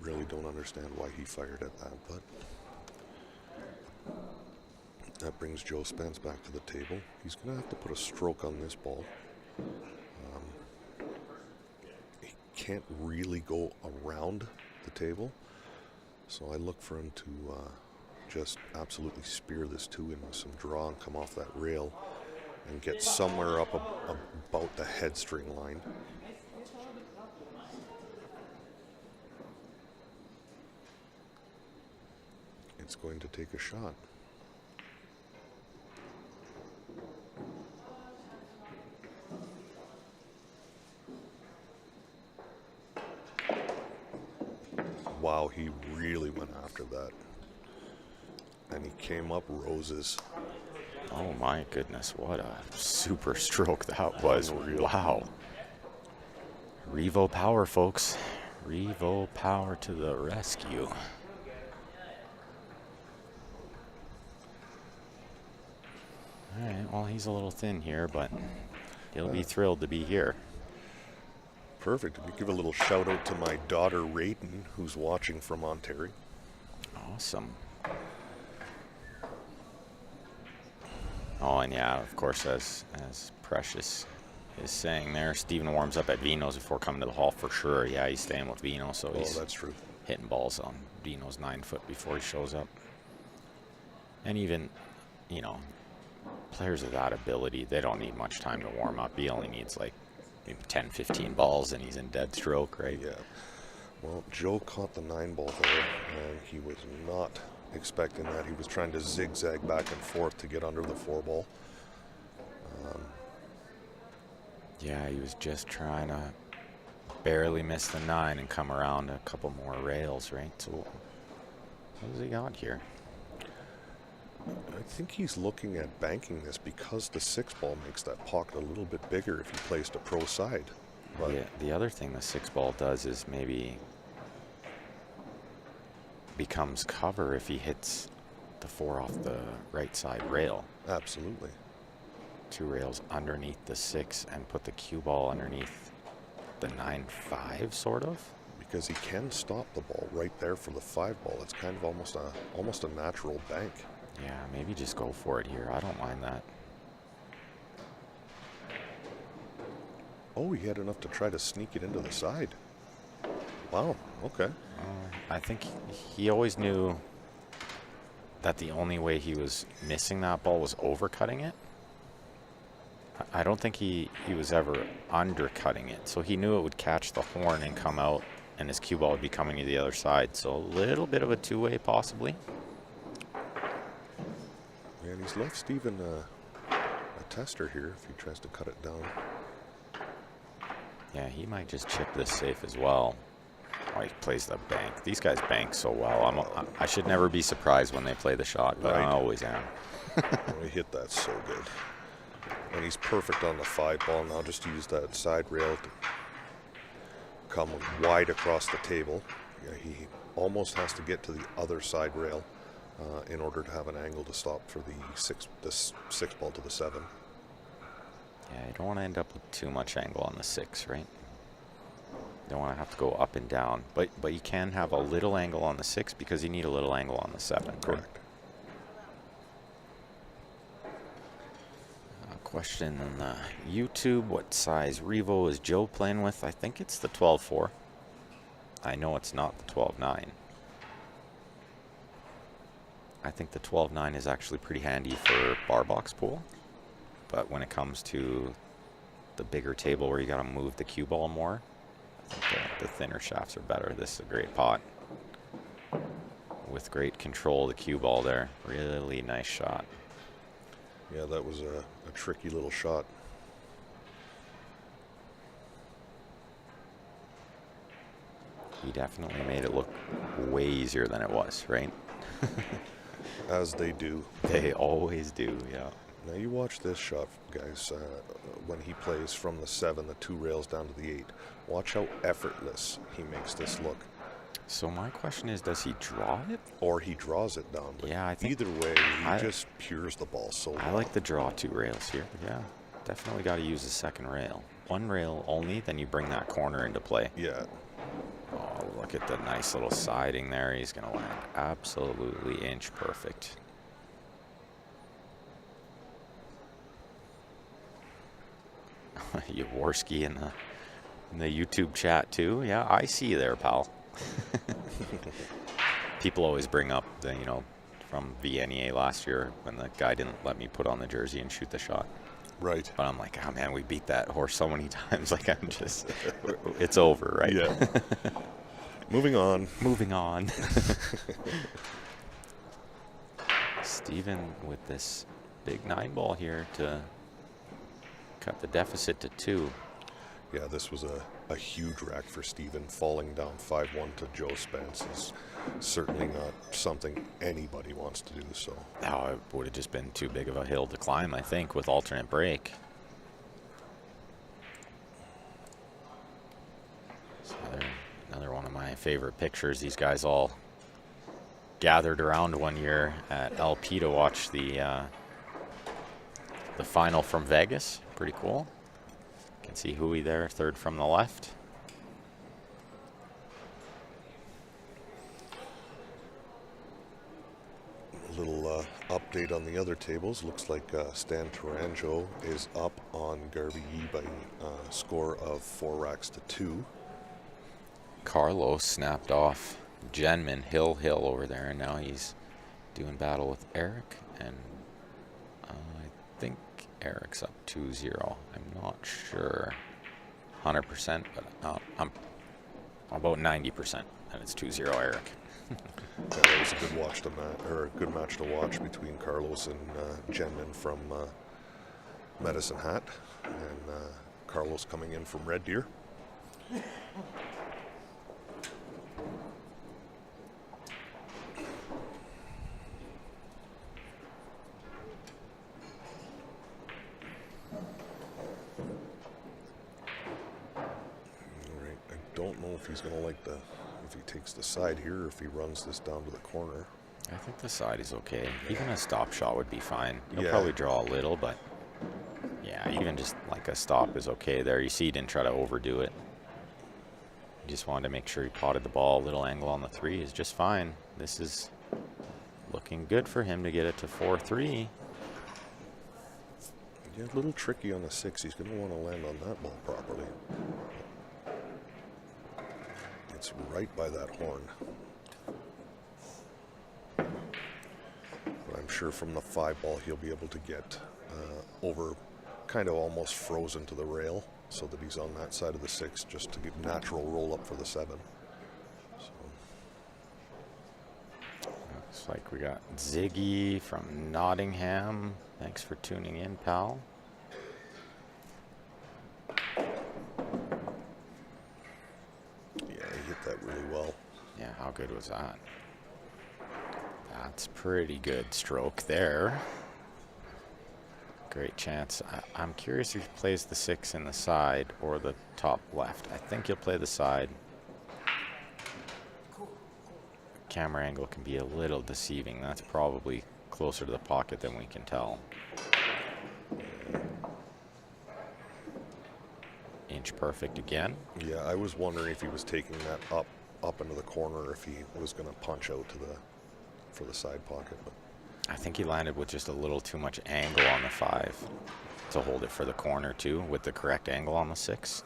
really don't understand why he fired at that, but that brings Joe Spence back to the table. He's going to have to put a stroke on this ball. He can't really go around the table, so I look for him to just absolutely spear this 2 in with some draw and come off that rail and get somewhere up about the head string line. It's going to take a shot. Wow, he really went after that. And he came up roses. Oh my goodness, what a super stroke that was. Wow. Revo power, folks. Revo power to the rescue. All right, well, he's a little thin here, but he'll be thrilled to be here. Perfect. Let me give a little shout out to my daughter, Rayton, who's watching from Ontario. Awesome. Oh, and yeah, of course, as Precious is saying there, Steven warms up at Vino's before coming to the hall for sure. Yeah, he's staying with Vino, so he's that's true. Hitting balls on Vino's 9-foot before he shows up. And even, you know, players of that ability, they don't need much time to warm up. He only needs like 10, 15 balls, and he's in dead stroke, right? Yeah. Well, Joe caught the 9-ball there, and he was not expecting that. He was trying to zigzag back and forth to get under the 4-ball. Yeah, he was just trying to barely miss the 9 and come around a couple more rails, right? So what does he got here? I think he's looking at banking this because the 6-ball makes that pocket a little bit bigger if he plays to pro side. But yeah, the other thing the 6-ball does is maybe becomes cover if he hits the 4 off the right side rail. Absolutely. 2 rails underneath the 6 and put the cue ball underneath the 9-5, sort of. Because he can stop the ball right there for the 5 ball. It's kind of almost a natural bank. Yeah, maybe just go for it here. I don't mind that. Oh, he had enough to try to sneak it into the side. Wow, okay. I think he always knew that the only way he was missing that ball was overcutting it. I don't think he was ever undercutting it. So he knew it would catch the horn and come out, and his cue ball would be coming to the other side. So a little bit of a two-way possibly. And he's left Steven a tester here if he tries to cut it down. Yeah, he might just chip this safe as well. Oh, he plays the bank. These guys bank so well. I should never be surprised when they play the shot, but Right. I always am. Oh, he hit that so good. And he's perfect on the 5 ball. Now just use that side rail to come wide across the table. Yeah, he almost has to get to the other side rail in order to have an angle to stop for the 6 ball to the 7. Yeah, you don't want to end up with too much angle on the 6, right? You don't want to have to go up and down. But you can have a little angle on the 6 because you need a little angle on the 7. Correct. Right? Question on YouTube, what size Revo is Joe playing with? I think it's the 12.4. I know it's not the 12.9. I think the 12.9 is actually pretty handy for bar box pool. But when it comes to the bigger table where you got to move the cue ball more, I think the thinner shafts are better. This is a great pot. With great control of the cue ball there. Really nice shot. Yeah, that was a tricky little shot. He definitely made it look way easier than it was, right? As they do. They always do, yeah. Now you watch this shot, guys, when he plays from the 7, the 2 rails down to the 8. Watch how effortless he makes this look. So my question is, does he draw it? Or he draws it down. But Yeah, I think either way, he just pures the ball so well. I like the draw 2 rails here. Yeah, definitely got to use the second rail. 1 rail only, then you bring that corner into play. Yeah. Oh, look at the nice little siding there. He's going to land absolutely inch perfect. Jaworski in the YouTube chat too. Yeah, I see you there, pal. People always bring up the, from VNEA last year when the guy didn't let me put on the jersey and shoot the shot. Right. But I'm like, oh man, we beat that horse so many times. Like, I'm just, it's over, right? Yeah. Moving on. Moving on. Steven with this big 9 ball here to cut the deficit to 2. Yeah, this was a huge rack for Steven. Falling down 5-1 to Joe Spence is certainly not something anybody wants to do. So. Oh, it would have just been too big of a hill to climb, I think, with alternate break. So another one of my favorite pictures. These guys all gathered around one year at LP to watch the final from Vegas. Pretty cool. Can see Hooey there, 3rd from the left. A little update on the other tables. Looks like Stan Taranjo is up on Garvey by a score of 4 racks to 2. Carlos snapped off Genman Hill over there, and now he's doing battle with Eric, and I think Eric's up 2-0. I'm not sure 100%, but I'm about 90%, and it's 2-0 Eric. Yeah, that was a good match to watch between Carlos and Genman from Medicine Hat, and Carlos coming in from Red Deer. Don't know if he's going to like if he takes the side here or if he runs this down to the corner. I think the side is okay. Even a stop shot would be fine. He'll Yeah. probably draw a little, but Yeah, even just like a stop is okay there. You see he didn't try to overdo it. He just wanted to make sure he potted the ball. Little angle on the 3 is just fine. This is looking good for him to get it to 4-3. Yeah, a little tricky on the 6. He's going to want to land on that ball properly. It's right by that horn. But I'm sure from the 5 ball he'll be able to get over, kind of almost frozen to the rail, so that he's on that side of the 6 just to get natural roll up for the 7. So. Looks like we got Ziggy from Nottingham. Thanks for tuning in, pal. Yeah, he hit that really well. Yeah, how good was that? That's pretty good stroke there. Great chance. I'm curious if he plays the 6 in the side or the top left. I think he'll play the side. Camera angle can be a little deceiving. That's probably closer to the pocket than we can tell. Inch perfect again. Yeah, I was wondering if he was taking that up into the corner, or if he was going to punch out to for the side pocket. But I think he landed with just a little too much angle on the 5 to hold it for the corner too, with the correct angle on the 6.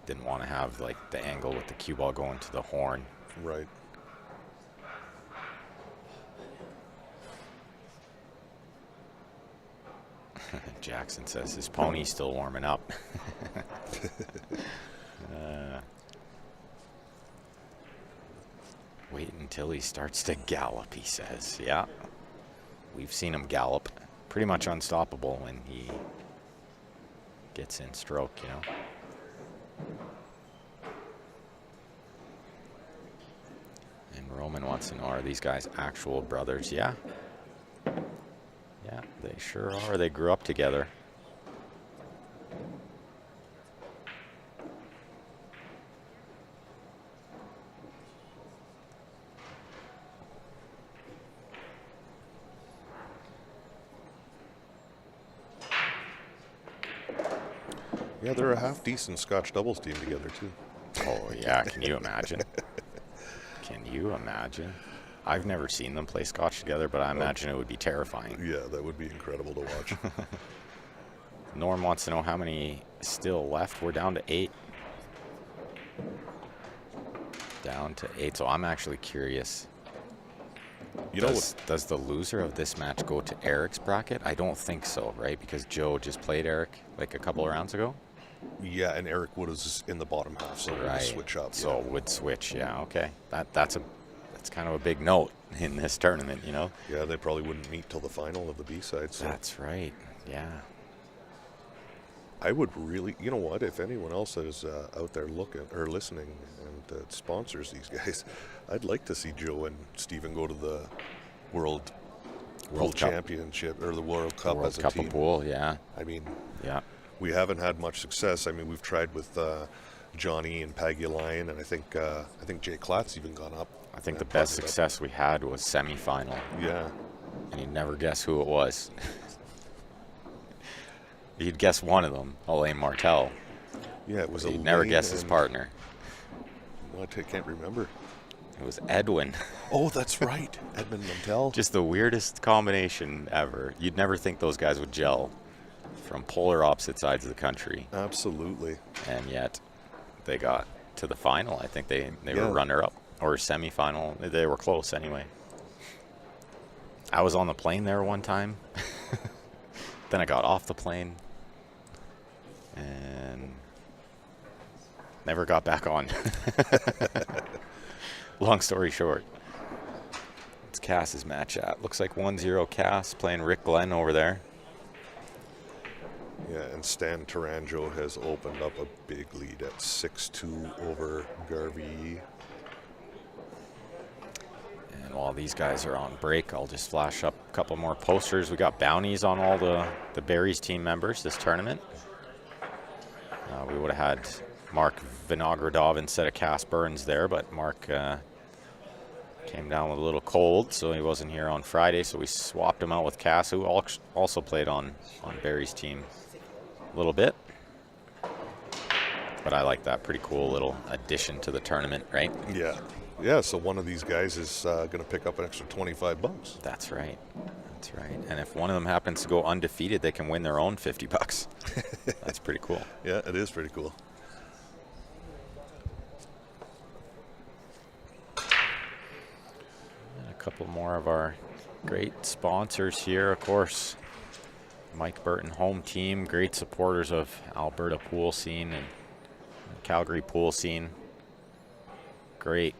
Didn't want to have like the angle with the cue ball going to the horn. right. Jackson says his pony's still warming up. Wait until he starts to gallop, he says. Yeah. We've seen him gallop. Pretty much unstoppable when he gets in stroke, you know. And Roman wants to know, are these guys actual brothers? Yeah. Yeah, they sure are. They grew up together. Yeah, they're a half-decent Scotch doubles team together, too. Oh, yeah. Can you imagine? Can you imagine? I've never seen them play Scotch together, but I imagine it would be terrifying. Yeah, that would be incredible to watch. Norm wants to know how many still left. We're down to 8. Down to 8. So I'm actually curious. You know what? Does the loser of this match go to Eric's bracket? I don't think so, right? Because Joe just played Eric like a couple of rounds ago. Yeah, and Eric Wood is in the bottom half, so Right. we'll switch up. So would switch, yeah, okay. That's kind of a big note in this tournament, you know? Yeah, they probably wouldn't meet till the final of the B-side. So That's right, yeah. I would really, you know what, if anyone else is out there looking or listening and sponsors these guys, I'd like to see Joe and Steven go to the World Pool Cup. Championship or the World Cup World as a Cup team. of Pool, yeah, I mean, yeah. we haven't had much success. I mean, we've tried with Johnny and Paggy Lyon, and I think Jay Klatt's even gone up. I think the and best partnered up. success we had was semifinal, Yeah. and you'd never guess who it was. You'd guess one of them, Alain Martel. Yeah, it was You'd never Elaine guess his and- partner. What? I can't remember. It was Edwin. Oh, that's right. Edmund Mantel. Just the weirdest combination ever. You'd never think those guys would gel from polar opposite sides of the country, Absolutely. and yet they got to the final. I think they Yeah. were runner-up or semifinal. They were close anyway. I was on the plane there one time. Then I got off the plane and never got back on. Long story short, it's Cass's match at. Looks like 1-0 Cass playing Rick Glenn over there. Yeah, and Stan Taranjo has opened up a big lead at 6-2 over Garvey. And while these guys are on break, I'll just flash up a couple more posters. We got bounties on all the Barry's team members this tournament. We would have had Mark Vinogradov instead of Cass Burns there, but Mark Came down with a little cold, so he wasn't here on Friday, so we swapped him out with Cass, who also played on Barry's team a little bit. But I like that. Pretty cool little addition to the tournament, right? Yeah. Yeah, so one of these guys is going to pick up an extra $25. That's right. That's right. And if one of them happens to go undefeated, they can win their own $50. That's pretty cool. Yeah, it is pretty cool. And a couple more of our great sponsors here, of course. Mike Burton home team, great supporters of Alberta pool scene and Calgary pool scene. Great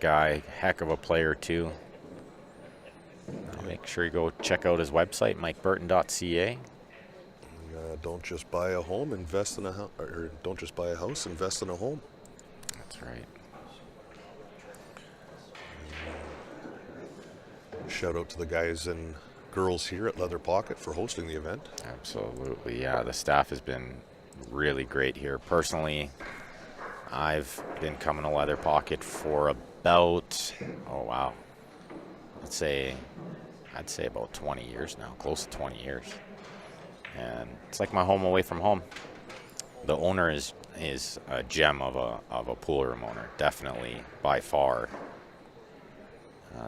guy, heck of a player too. Make sure you go check out his website, mikeburton.ca. Don't just buy a home, invest in a house, or don't just buy a house, invest in a home. That's right. Shout out to the guys and girls here at Leather Pocket for hosting the event. Absolutely, yeah. The staff has been really great here. Personally, I've been coming to Leather Pocket for about, oh wow, I'd say about 20 years now, close to 20 years. And it's like my home away from home. The owner is a gem of a pool room owner, definitely by far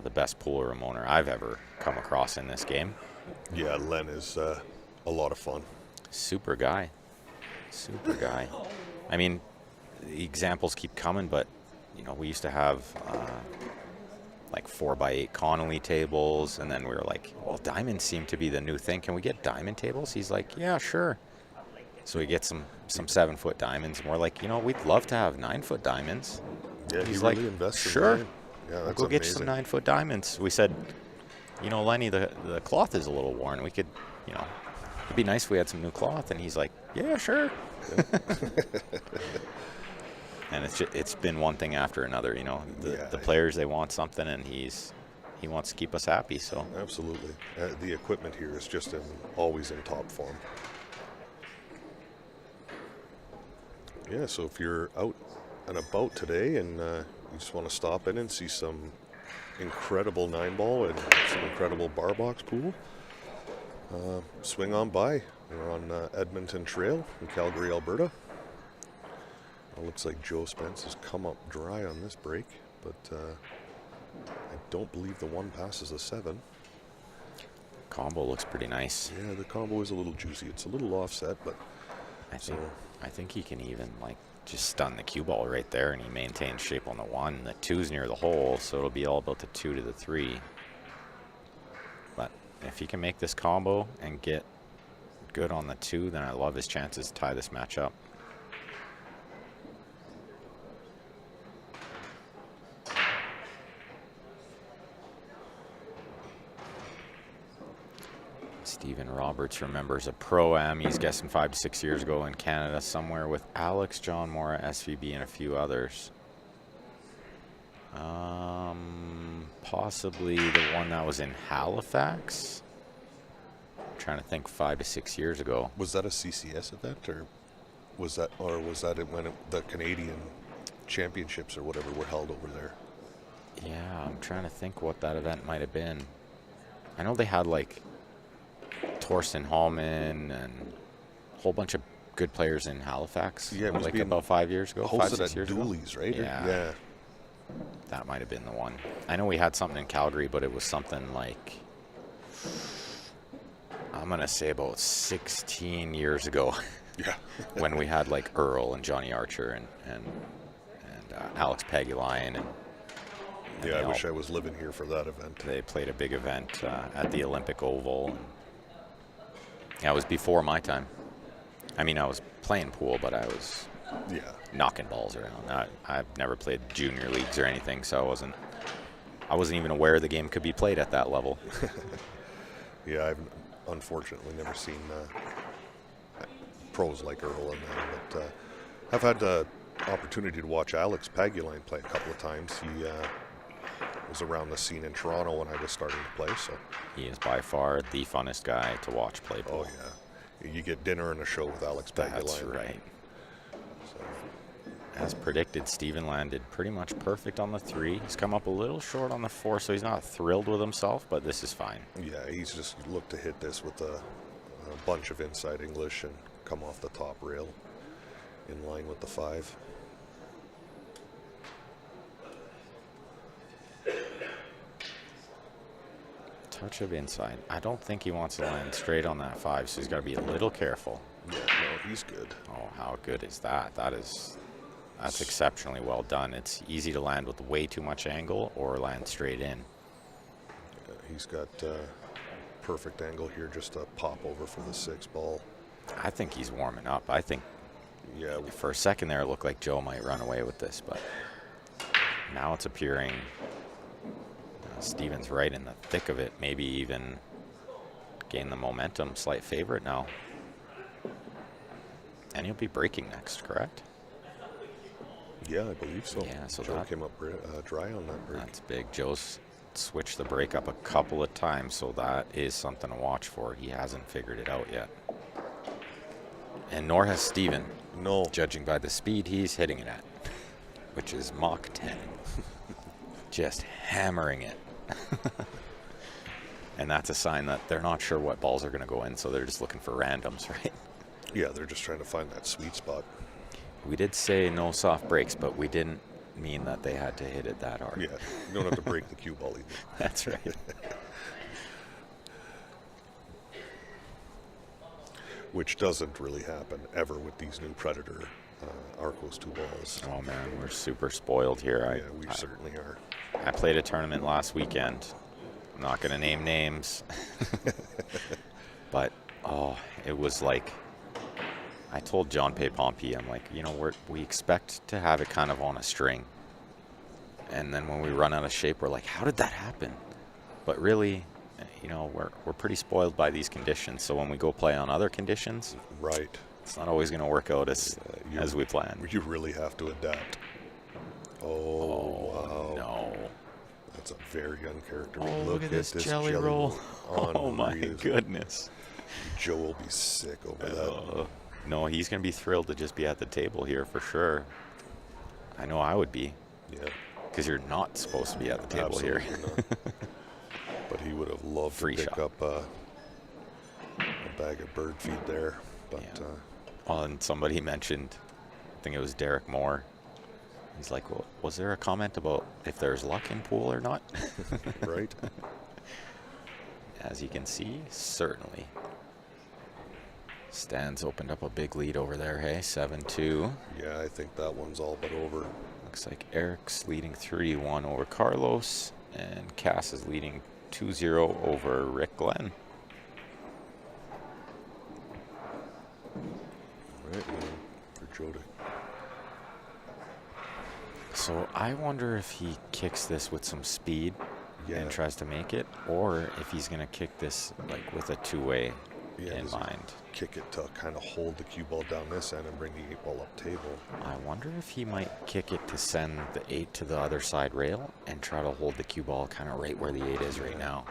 the best pool room owner I've ever come across in this game. Yeah, Len is a lot of fun. Super guy. I mean, the examples keep coming, but you know, we used to have like 4x8 Connolly tables, and then we were like, well, diamonds seem to be the new thing. Can we get diamond tables? He's like, yeah, sure. So we get some 7-foot diamonds, and we're like, you know, we'd love to have 9-foot diamonds. Yeah, he's really like, invested. sure. Yeah, We'll go get you some 9-foot diamonds. We said, you know, Lenny, the cloth is a little worn. We could, you know, it'd be nice if we had some new cloth. And he's like, yeah, sure. Yeah. And it's been one thing after another, you know. The players, they want something, and he wants to keep us happy. So absolutely, the equipment here is just always in top form. Yeah, so if you're out and about today and you just want to stop in and see some incredible 9-ball and some incredible bar box pool, swing on by. We're on Edmonton Trail in Calgary, Alberta. It looks like Joe Spence has come up dry on this break, but I don't believe the one passes a 7. Combo looks pretty nice. Yeah, the combo is a little juicy. It's a little offset, but I think he can even like just stun the cue ball right there, and he maintains shape on the 1. The 2's near the hole, so it'll be all about the 2 to the 3. But if he can make this combo and get good on the 2, then I love his chances to tie this match up. Stephen Roberts remembers a Pro-Am he's guessing 5 to 6 years ago in Canada somewhere with Alex, John Mora, SVB, and a few others. Possibly the one that was in Halifax. I'm trying to think 5 to 6 years ago. Was that a CCS event, or was that when the Canadian championships or whatever were held over there? Yeah, I'm trying to think what that event might have been. I know they had like Torsten Holman and a whole bunch of good players in Halifax. Yeah, it was like about 5 years ago. Hosted 5-6 years at Dooley's, ago. right? Yeah. That might have been the one. I know we had something in Calgary, but it was something like, I'm going to say about 16 years ago. Yeah. When we had like Earl and Johnny Archer and Alex Pagulayan and yeah, I wish I was living here for that event. They played a big event at the Olympic Oval. And yeah, it was before my time. I mean, I was playing pool, but I was knocking balls around. I've never played junior leagues or anything, so I wasn't even aware the game could be played at that level. Yeah, I've unfortunately never seen pros like Earl and them, but I've had the opportunity to watch Alex Pagulayan play a couple of times. He was around the scene in Toronto when I was starting to play. So he is by far the funnest guy to watch play pool. Oh yeah, you get dinner and a show with Alex Pagulayan. That's right. So. As predicted, Steven landed pretty much perfect on the 3. He's come up a little short on the 4, so he's not thrilled with himself, but this is fine. Yeah, he's just looked to hit this with a bunch of inside English and come off the top rail in line with the 5. Touch of inside. I don't think he wants to land straight on that 5, so he's got to be a little careful. Yeah, no, he's good. Oh, how good is that? That's exceptionally well done. It's easy to land with way too much angle or land straight in. Yeah, he's got perfect angle here, just a pop over for the 6 ball. I think he's warming up. I think, yeah, for a second there, it looked like Joe might run away with this, but now it's appearing Steven's right in the thick of it. Maybe even gain the momentum. Slight favorite now. And he'll be breaking next, correct? Yeah, I believe so. Yeah, so Joe that came up dry on that break. That's big. Joe's switched the break up a couple of times, so that is something to watch for. He hasn't figured it out yet. And nor has Steven. No. Judging by the speed he's hitting it at, which is Mach 10. Just hammering it. And that's a sign that they're not sure what balls are going to go in, so they're just looking for randoms, right? Yeah, they're just trying to find that sweet spot. We did say no soft breaks, but we didn't mean that they had to hit it that hard. Yeah, you don't have to break the cue ball either. That's right. Which doesn't really happen ever with these new Predator Arcos 2 balls. Oh man, we're super spoiled here. Yeah, we certainly are. I played a tournament last weekend. I'm not going to name names. But, it was like, I told John Pay Pompey, I'm like, we expect to have it kind of on a string. And then when we run out of shape, we're like, how did that happen? But really, we're pretty spoiled by these conditions. So when we go play on other conditions, right, it's not always going to work out as we plan. You really have to adapt. Oh, wow. No. That's a very uncharacteristic. Oh, look at this jelly roll. Oh, my goodness. Joe will be sick over that. No, he's going to be thrilled to just be at the table here for sure. I know I would be. Yeah. Because you're not supposed to be at the table Absolutely here. Not. But he would have loved Free to pick shot. up a bag of bird feed there. But Well, and somebody mentioned, I think it was Derek Moore. He's like, well, was there a comment about if there's luck in pool or not? right. As you can see, certainly. Stan's opened up a big lead over there, hey? 7-2. Yeah, I think that one's all but over. Looks like Eric's leading 3-1 over Carlos, and Cass is leading 2-0 over Rick Glenn. All right, for Joe to... So I wonder if he kicks this with some speed and tries to make it, or if he's going to kick this like with a two-way in mind. Kick it to kind of hold the cue ball down this end and bring the 8 ball up table. I wonder if he might kick it to send the 8 to the other side rail and try to hold the cue ball kind of right where the 8 is right now.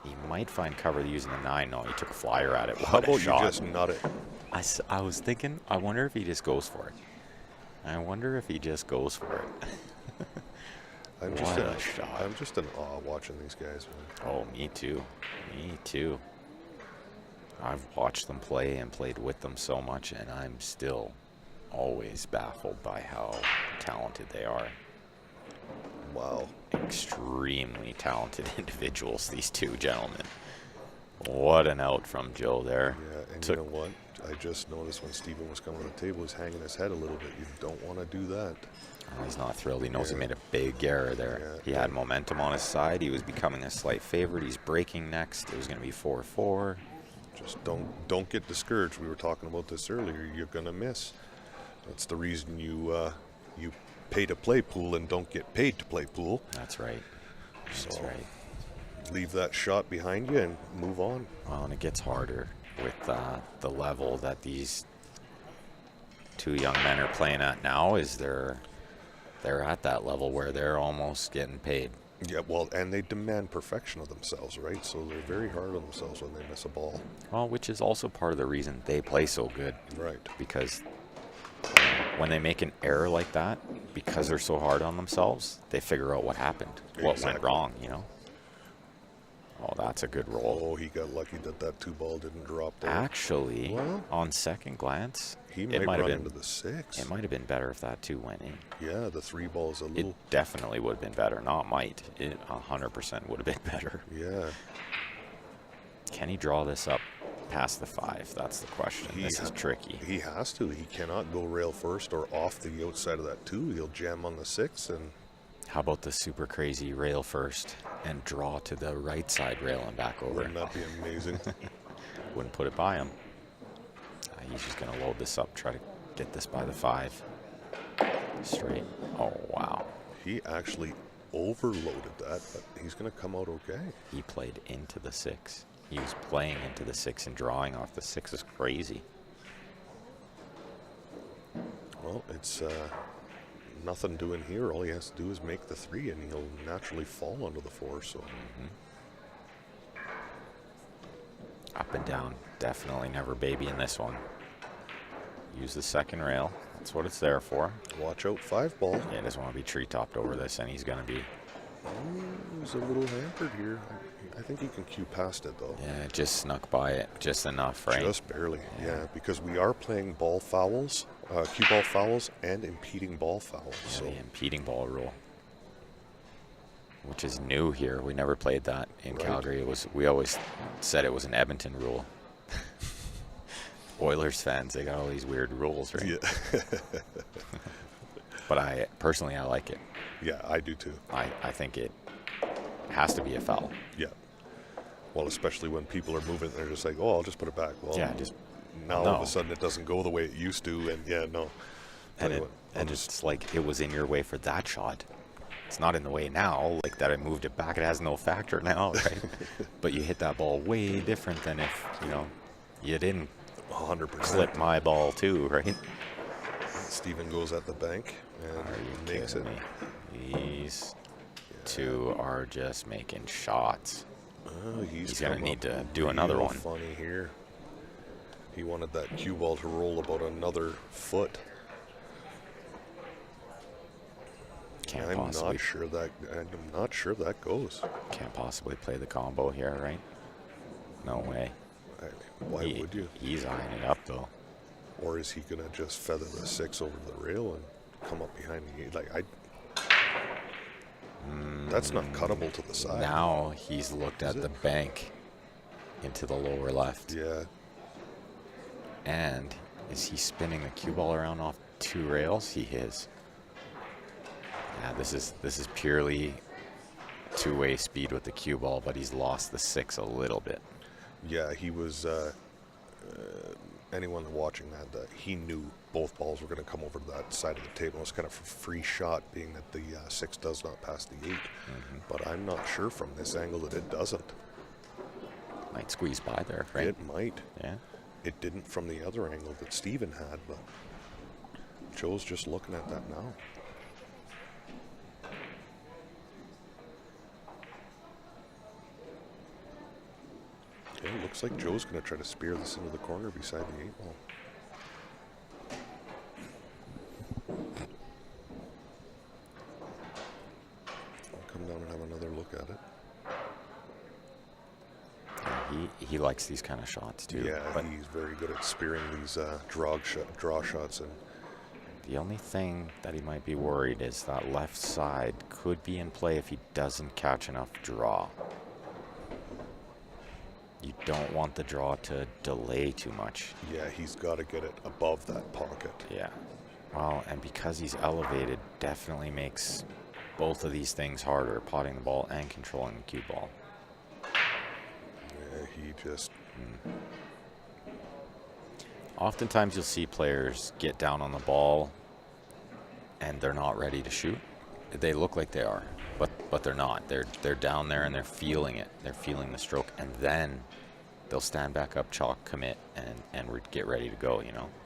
He might find cover using the 9. No, he took a flyer at it. How about you just nut it? I was thinking, I wonder if he just goes for it. I wonder if he just goes for it. I'm just in awe watching these guys, man. Oh, me too. Me too. I've watched them play and played with them so much, and I'm still always baffled by how talented they are. Wow. Extremely talented individuals, these two gentlemen. What an out from Joe there. Yeah, and you know what? I just noticed when Steven was coming to the table, he was hanging his head a little bit. You don't want to do that. Oh, he's not thrilled. He knows he made a big error there. Yeah, he had momentum on his side. He was becoming a slight favorite. He's breaking next. It was going to be 4-4. Just don't get discouraged. We were talking about this earlier. You're going to miss. That's the reason you pay to play pool and don't get paid to play pool. That's right. That's right. Leave that shot behind you and move on. Well, and it gets harder with the level that these two young men are playing at now. Is they're at that level where they're almost getting paid. Yeah, well, and they demand perfection of themselves, right? So they're very hard on themselves when they miss a ball. Well, which is also part of the reason they play so good. Right. Because when they make an error like that, because they're so hard on themselves, they figure out what happened, what went wrong, you know? Oh, that's a good roll. Oh, he got lucky that that 2-ball didn't drop there. Actually, Well, on second glance, he it might have run been into the 6. it might have been better if that 2 went in. Yeah, the 3-ball is a It little... definitely would have been better. Not might. It 100% would have been better. Yeah. Can he draw this up past the 5? That's the question. This is tricky. He has to. He cannot go rail first or off the outside of that 2. He'll jam on the 6 and... How about the super crazy rail first and draw to the right side rail and back over? Wouldn't that be amazing? Wouldn't put it by him. He's just going to load this up, try to get this by the 5. Straight. Oh, wow. He actually overloaded that, but he's going to come out okay. He played into the 6. He was playing into the 6 and drawing off the 6 is crazy. Well, it's nothing doing here. All he has to do is make the 3, and he'll naturally fall onto the 4. So Up and down. Definitely never baby in this one. Use the second rail. That's what it's there for. watch out, 5-ball. Yeah, doesn't want to be tree-topped over this, and he's going to be... He's a little hampered here. I think he can cue past it, though. Yeah, it just snuck by it just enough, right? Just barely, yeah, because we are playing ball fouls, cue ball fouls, and impeding ball fouls. Yeah, So the impeding ball rule, which is new here. We never played that in Right. Calgary. We always said it was an Edmonton rule. Oilers fans, they got all these weird rules, right? yeah, But I like it. yeah, I do too. I think it has to be a foul. Yeah. Well, especially when people are moving, they're just like, "Oh, I'll just put it back." Well, Yeah, just now all no. of a sudden it doesn't go the way it used to, and yeah, no. And Tell you what, I'll it's like it was in your way for that shot. It's not in the way now, like that I moved it back. It has no factor now, right? But you hit that ball way different than if, you didn't 100%. clip my ball too, right? Steven goes at the bank and Are you makes it. kidding me? These two are just making shots. Oh, He's gonna come need up to do another real one. Funny here. He wanted that cue ball to roll about another foot. Can't I'm possibly not sure that goes. can't possibly play the combo here, right? No way. Why would you? He's eyeing it up though. Or is he gonna just feather the 6 over the rail and come up behind the 8? Like that's not cuttable to the side. Now he's looked at the bank into the lower left. Yeah. And is he spinning the cue ball around off 2 rails? He is. Yeah, this is purely two-way speed with the cue ball, but he's lost the 6 a little bit. Yeah, he was. Anyone watching that, he knew both balls were going to come over to that side of the table. It was kind of a free shot, being that the 6 does not pass the 8. But I'm not sure from this angle that it doesn't. Might squeeze by there, right? It might. Yeah. It didn't from the other angle that Steven had, but Joe's just looking at that now. Okay, looks like Joe's going to try to spear this into the corner beside the 8-ball. I'll come down and have another look at it. He likes these kind of shots too. Yeah, but he's very good at spearing these draw shots. And the only thing that he might be worried is that left side could be in play if he doesn't catch enough draw. You don't want the draw to delay too much. yeah, he's got to get it above that pocket. Yeah. Well, and because he's elevated, definitely makes both of these things harder, potting the ball and controlling the cue ball. Yeah, he just... Oftentimes you'll see players get down on the ball and they're not ready to shoot. They look like they are, but they're not. They're down there and they're feeling it. They're feeling the stroke, and then they'll stand back up, chalk, commit, and get ready to go,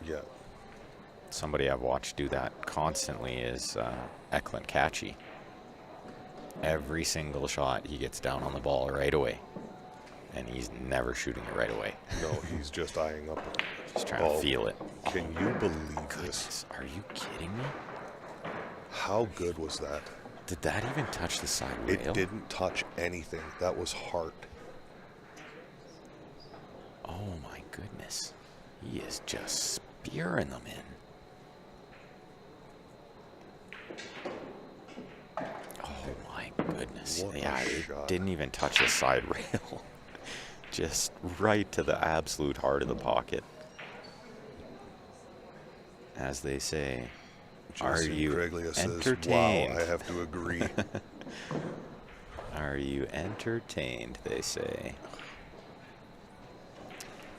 Yeah. Somebody I've watched do that constantly is Eklund Catchy. Every single shot, he gets down on the ball right away, and he's never shooting it right away. No, he's just eyeing up Just trying to feel it. Can you believe Goodness, this? are you kidding me? How good was that? Did that even touch the side rail? It didn't touch anything. That was heart. Oh my goodness. He is just spearing them in. Oh my goodness. What a Yeah, it shot. didn't even touch the side rail. Just right to the absolute heart of the pocket. As they say, are Jason you Craiglia says, entertained? wow, I have to agree. Are you entertained, they say.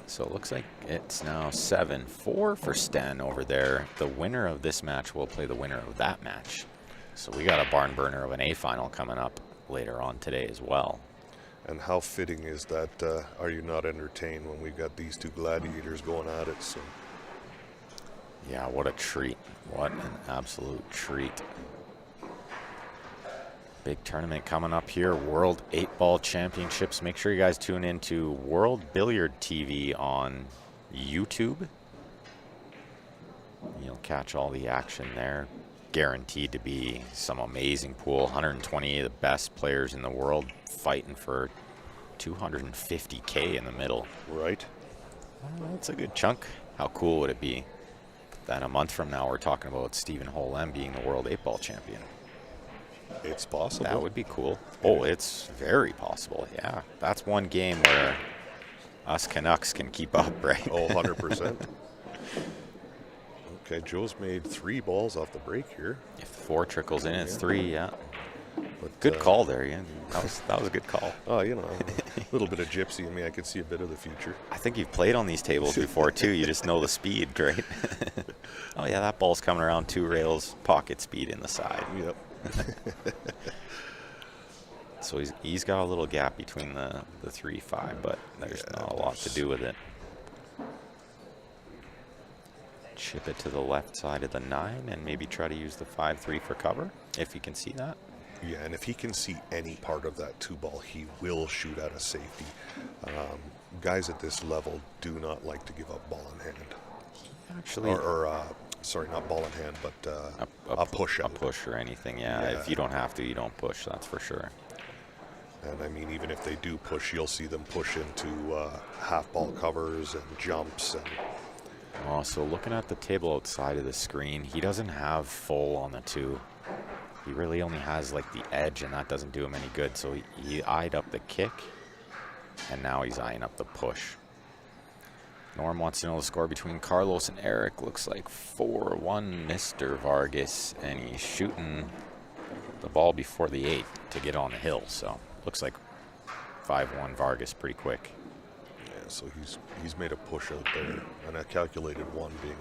So it looks like it's now 7-4 for Sten over there. The winner of this match will play the winner of that match. So we got a barn burner of an A final coming up later on today as well. And how fitting is that, are you not entertained when we've got these two gladiators going at it? So Yeah, what a treat. What an absolute treat. Big tournament coming up here, World 8-Ball Championships. Make sure you guys tune into World Billiard TV on YouTube. You'll catch all the action there. Guaranteed to be some amazing pool. 120 of the best players in the world fighting for 250K in the middle. right? Well, that's a good chunk. How cool would it be that a month from now we're talking about Stephen Holm being the World 8-Ball champion? It's possible. That would be cool. Oh, it's very possible. Yeah, that's one game where us Canucks can keep up, right? Oh, 100%. Okay, Joe's made 3 balls off the break here. If 4 trickles in, it's 3. Yeah. But, Good call there. Yeah, that was a good call. Oh, you know, a little bit of gypsy in me. I could see a bit of the future. I think you've played on these tables before too. You just know the speed, right? Oh yeah, that ball's coming around 2 rails, pocket speed in the side. Yep. So he's got a little gap between the 3-5, but there's Yeah, not a lot to do with it. Chip it to the left side of the 9 and maybe try to use the 5-3 for cover, if you can see that. Yeah, and if he can see any part of that 2-ball, he will shoot out a safety. Guys at this level do not like to give up ball in hand. Actually, Sorry, not ball in hand, but a push a out. push or anything. Yeah, Yeah. if you don't have to, you don't push. That's for sure. And I mean, even if they do push, you'll see them push into half ball covers and jumps. And Oh, so looking at the table outside of the screen, he doesn't have full on the 2. He really only has like the edge, and that doesn't do him any good. So he eyed up the kick, and now he's eyeing up the push. Norm wants to know the score between Carlos and Eric. Looks like 4-1 Mr. Vargas, and he's shooting the ball before the 8 to get on the hill. So looks like 5-1 Vargas pretty quick. yeah, so he's made a push out there, and a calculated one being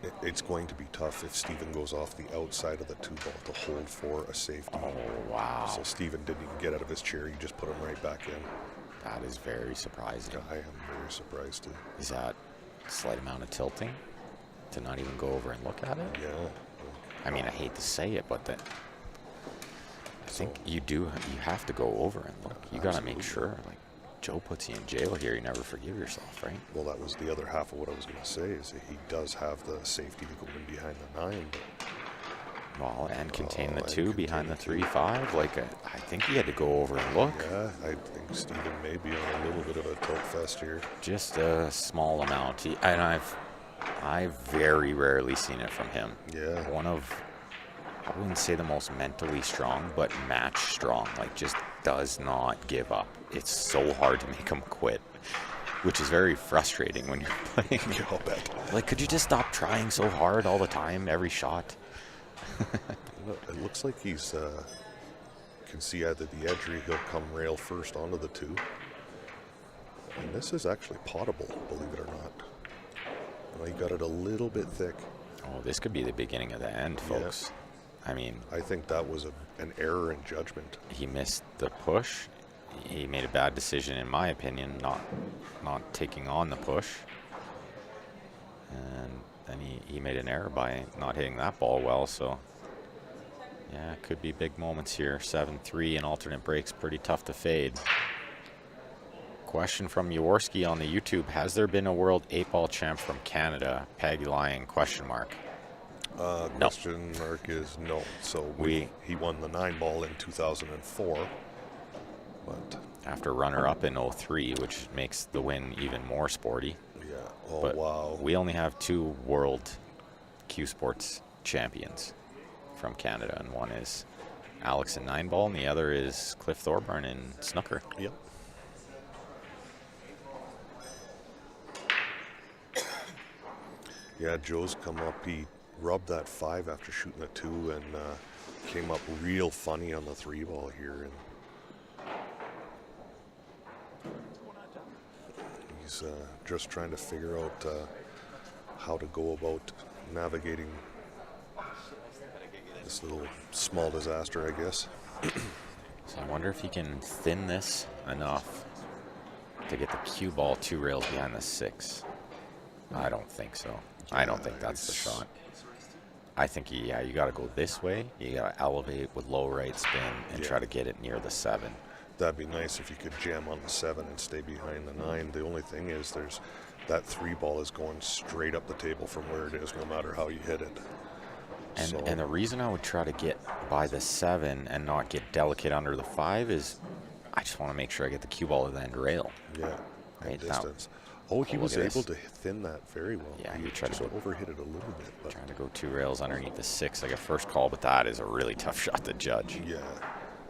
that it's going to be tough if Steven goes off the outside of the 2-ball to hold for a safety. Oh, wow. So Steven didn't even get out of his chair. He just put him right back in. That is very surprising. I am very surprised too. Is that a slight amount of tilting to not even go over and look at it? Yeah. I mean, I hate to say it, but that I think So- you have to go over and look. You got to make Absolutely. sure. Like, Joe puts you in jail here. You never forgive yourself, right? Well, that was the other half of what I was going to say, is that he does have the safety to go in behind the 9, but Well, and contain the and 2 behind the contain the 2. 3-5. Like, I think he had to go over and look. yeah, I think Steven may be on a little bit of a tilt fest here. Just a small amount. And I've very rarely seen it from him. Yeah. One of, I wouldn't say the most mentally strong, but match strong. Like, just does not give up. It's so hard to make him quit, which is very frustrating when you're playing. Yeah, I'll bet. Like, could you just stop trying so hard all the time, every shot? It looks like he's can see either the edge or he'll come rail first onto the 2. And this is actually potable, believe it or not. Well, he got it a little bit thick. Oh, this could be the beginning of the end, Yeah. folks. I mean, I think that was an error in judgment. he missed the push. He made a bad decision, in my opinion, not taking on the push. And then he made an error by not hitting that ball well. So, yeah, it could be big moments here. 7-3 and alternate breaks, pretty tough to fade. Question from Jaworski on the YouTube. Has there been a world 8-ball champ from Canada? Peggy Lyon, question mark. No. Question mark is no. So he won the 9-ball in 2004. But after runner-up in 03, which makes the win even more sporty. Yeah. Oh, but wow. We only have 2 world Q Sports champions from Canada, and one is Alex in 9-ball, and the other is Cliff Thorburn in snooker. Yep. Yeah, Joe's come up. He rubbed that 5 after shooting a 2 and came up real funny on the 3-ball here. And he's just trying to figure out how to go about navigating this little small disaster, I guess. So I wonder if he can thin this enough to get the cue ball 2 rails behind the 6. I don't think so. I don't think that's the shot. I think, you got to go this way. You got to elevate with low right spin and try to get it near the 7. That'd be nice if you could jam on the 7 and stay behind the 9. The only thing is that 3-ball is going straight up the table from where it is, no matter how you hit it. And the reason I would try to get by the 7 and not get delicate under the 5 is I just want to make sure I get the cue ball to the end rail. Yeah, right? distance. He was able to thin that very well. Yeah, he tried to overhit it a little bit. But trying to go 2 rails underneath the 6 like a first call, but that is a really tough shot to judge. Yeah.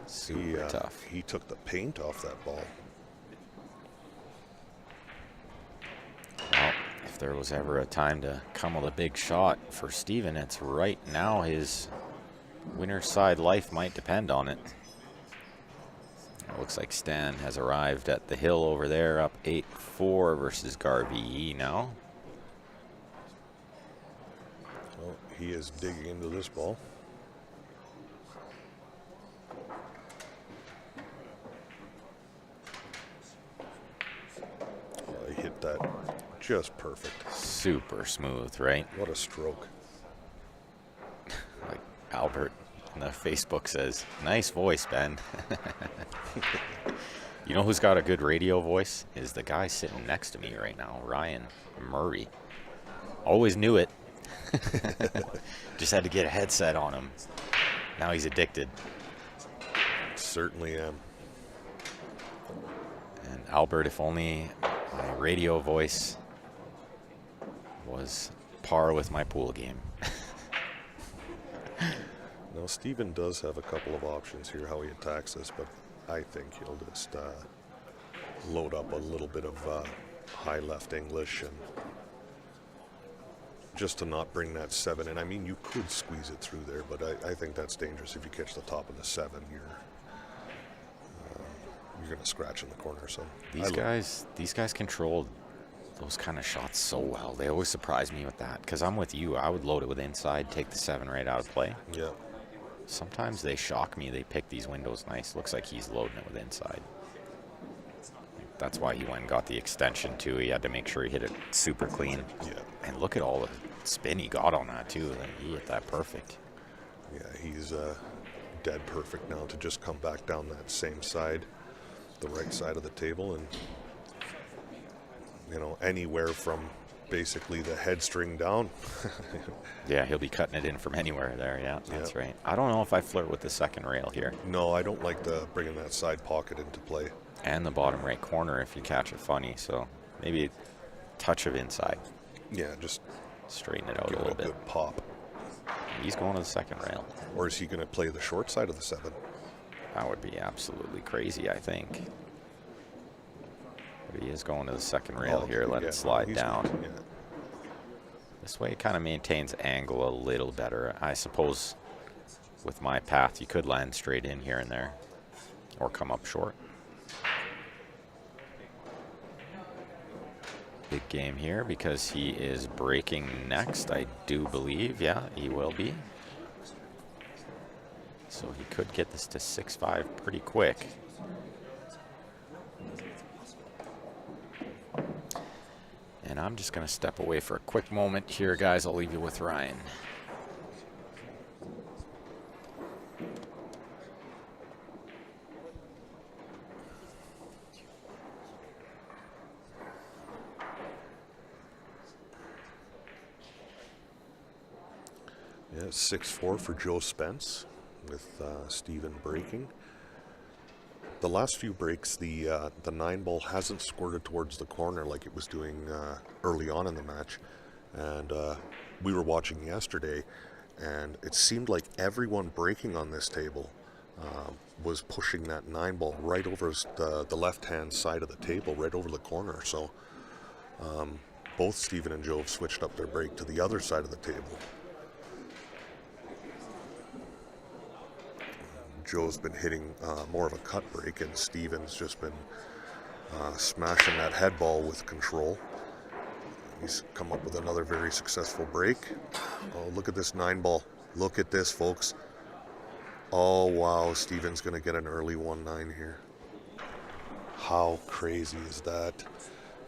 Super tough. He took the paint off that ball. Well, if there was ever a time to come with a big shot for Steven, it's right now. His winner's side life might depend on it. It looks like Stan has arrived at the hill over there, up 8-4 versus Garvey now. Well, he is digging into this ball. He hit that just perfect. Super smooth, right? What a stroke. Like Albert on the Facebook says, nice voice, Ben. You know who's got a good radio voice? Is the guy sitting next to me right now, Ryan Murray. Always knew it. Just had to get a headset on him. Now he's addicted. Certainly am. And Albert, if only my radio voice was par with my pool game. Now, Steven does have a couple of options here how he attacks this, but I think he'll just load up a little bit of high left English and just to not bring that 7 in. I mean, you could squeeze it through there, but I think that's dangerous. If you catch the top of the 7, you're going to scratch in the corner. So these guys controlled those kind of shots so well. They always surprise me with that, because I'm with you. I would load it with inside, take the 7 right out of play. Yeah. Sometimes they shock me. They pick these windows nice. Looks like he's loading it with inside. That's why he went and got the extension too. He had to make sure he hit it super clean. Yeah. And look at all the spin he got on that too. He hit that perfect. Yeah, he's dead perfect now to just come back down that same side, the right side of the table, and anywhere from basically the head string down. Yeah, he'll be cutting it in from anywhere there. Yeah, that's right. I don't know if I flirt with the second rail here. No, I don't like bringing that side pocket into play. And the bottom right corner if you catch it funny. So maybe a touch of inside. Yeah, just straighten it out give a little it a bit. Good pop. He's going to the second rail. Or is he going to play the short side of the 7? That would be absolutely crazy, I think. But he is going to the second rail here. Let it slide down. Yeah. This way it kind of maintains angle a little better. I suppose with my path, you could land straight in here and there or come up short. Big game here because he is breaking next, I do believe. Yeah, he will be. So he could get this to 6-5 pretty quick. And I'm just going to step away for a quick moment here, guys. I'll leave you with Ryan. 6-4 for Joe Spence with Steven breaking. The last few breaks, the 9-ball hasn't squirted towards the corner like it was doing early on in the match. And we were watching yesterday, and it seemed like everyone breaking on this table was pushing that 9-ball right over the left-hand side of the table, right over the corner. So both Steven and Joe have switched up their break to the other side of the table. Joe's been hitting more of a cut break, and Steven's just been smashing that head ball with control. He's come up with another very successful break. Oh, look at this 9-ball. Look at this, folks. Oh, wow. Steven's going to get an early 1-9 here. How crazy is that?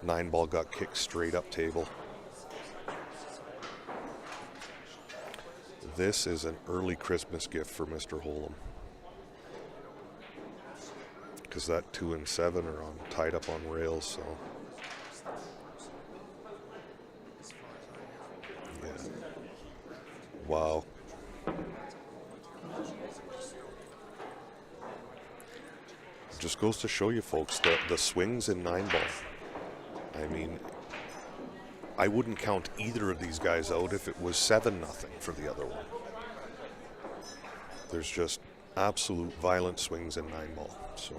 9-ball got kicked straight up table. This is an early Christmas gift for Mr. Holm. Because that 2 and 7 are tied up on rails, so yeah. Wow. Just goes to show you, folks, the swings in 9-ball. I mean, I wouldn't count either of these guys out if it was 7-0 for the other one. There's just absolute violent swings in 9-ball. So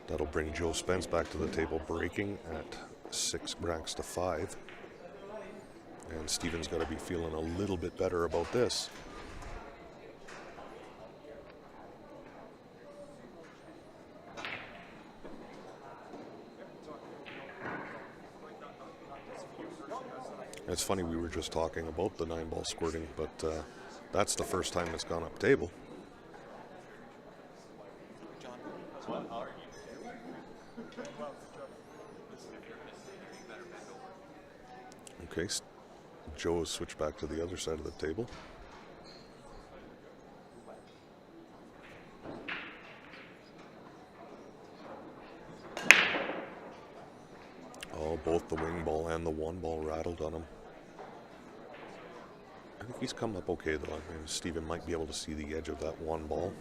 that'll bring Joe Spence back to the table, breaking at 6 racks to 5. And Steven's got to be feeling a little bit better about this. It's funny, we were just talking about the 9-ball squirting, but that's the first time it's gone up table. Okay, Joe has switched back to the other side of the table. Oh, both the wing ball and the 1-ball rattled on him. I think he's come up okay, though. I mean, Steven might be able to see the edge of that 1-ball.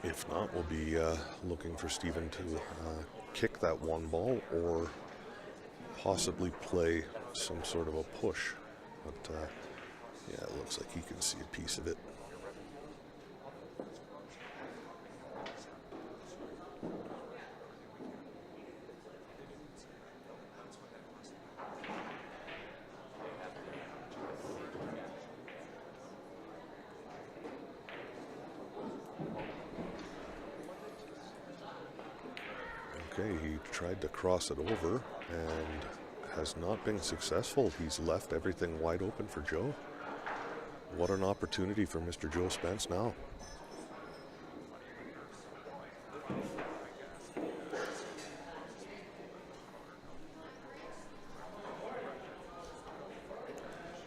If not, we'll be looking for Steven to kick that 1-ball or possibly play some sort of a push. But yeah, it looks like he can see a piece of it. Okay, he tried to cross it over and has not been successful. He's left everything wide open for Joe. What an opportunity for Mr. Joe Spence now.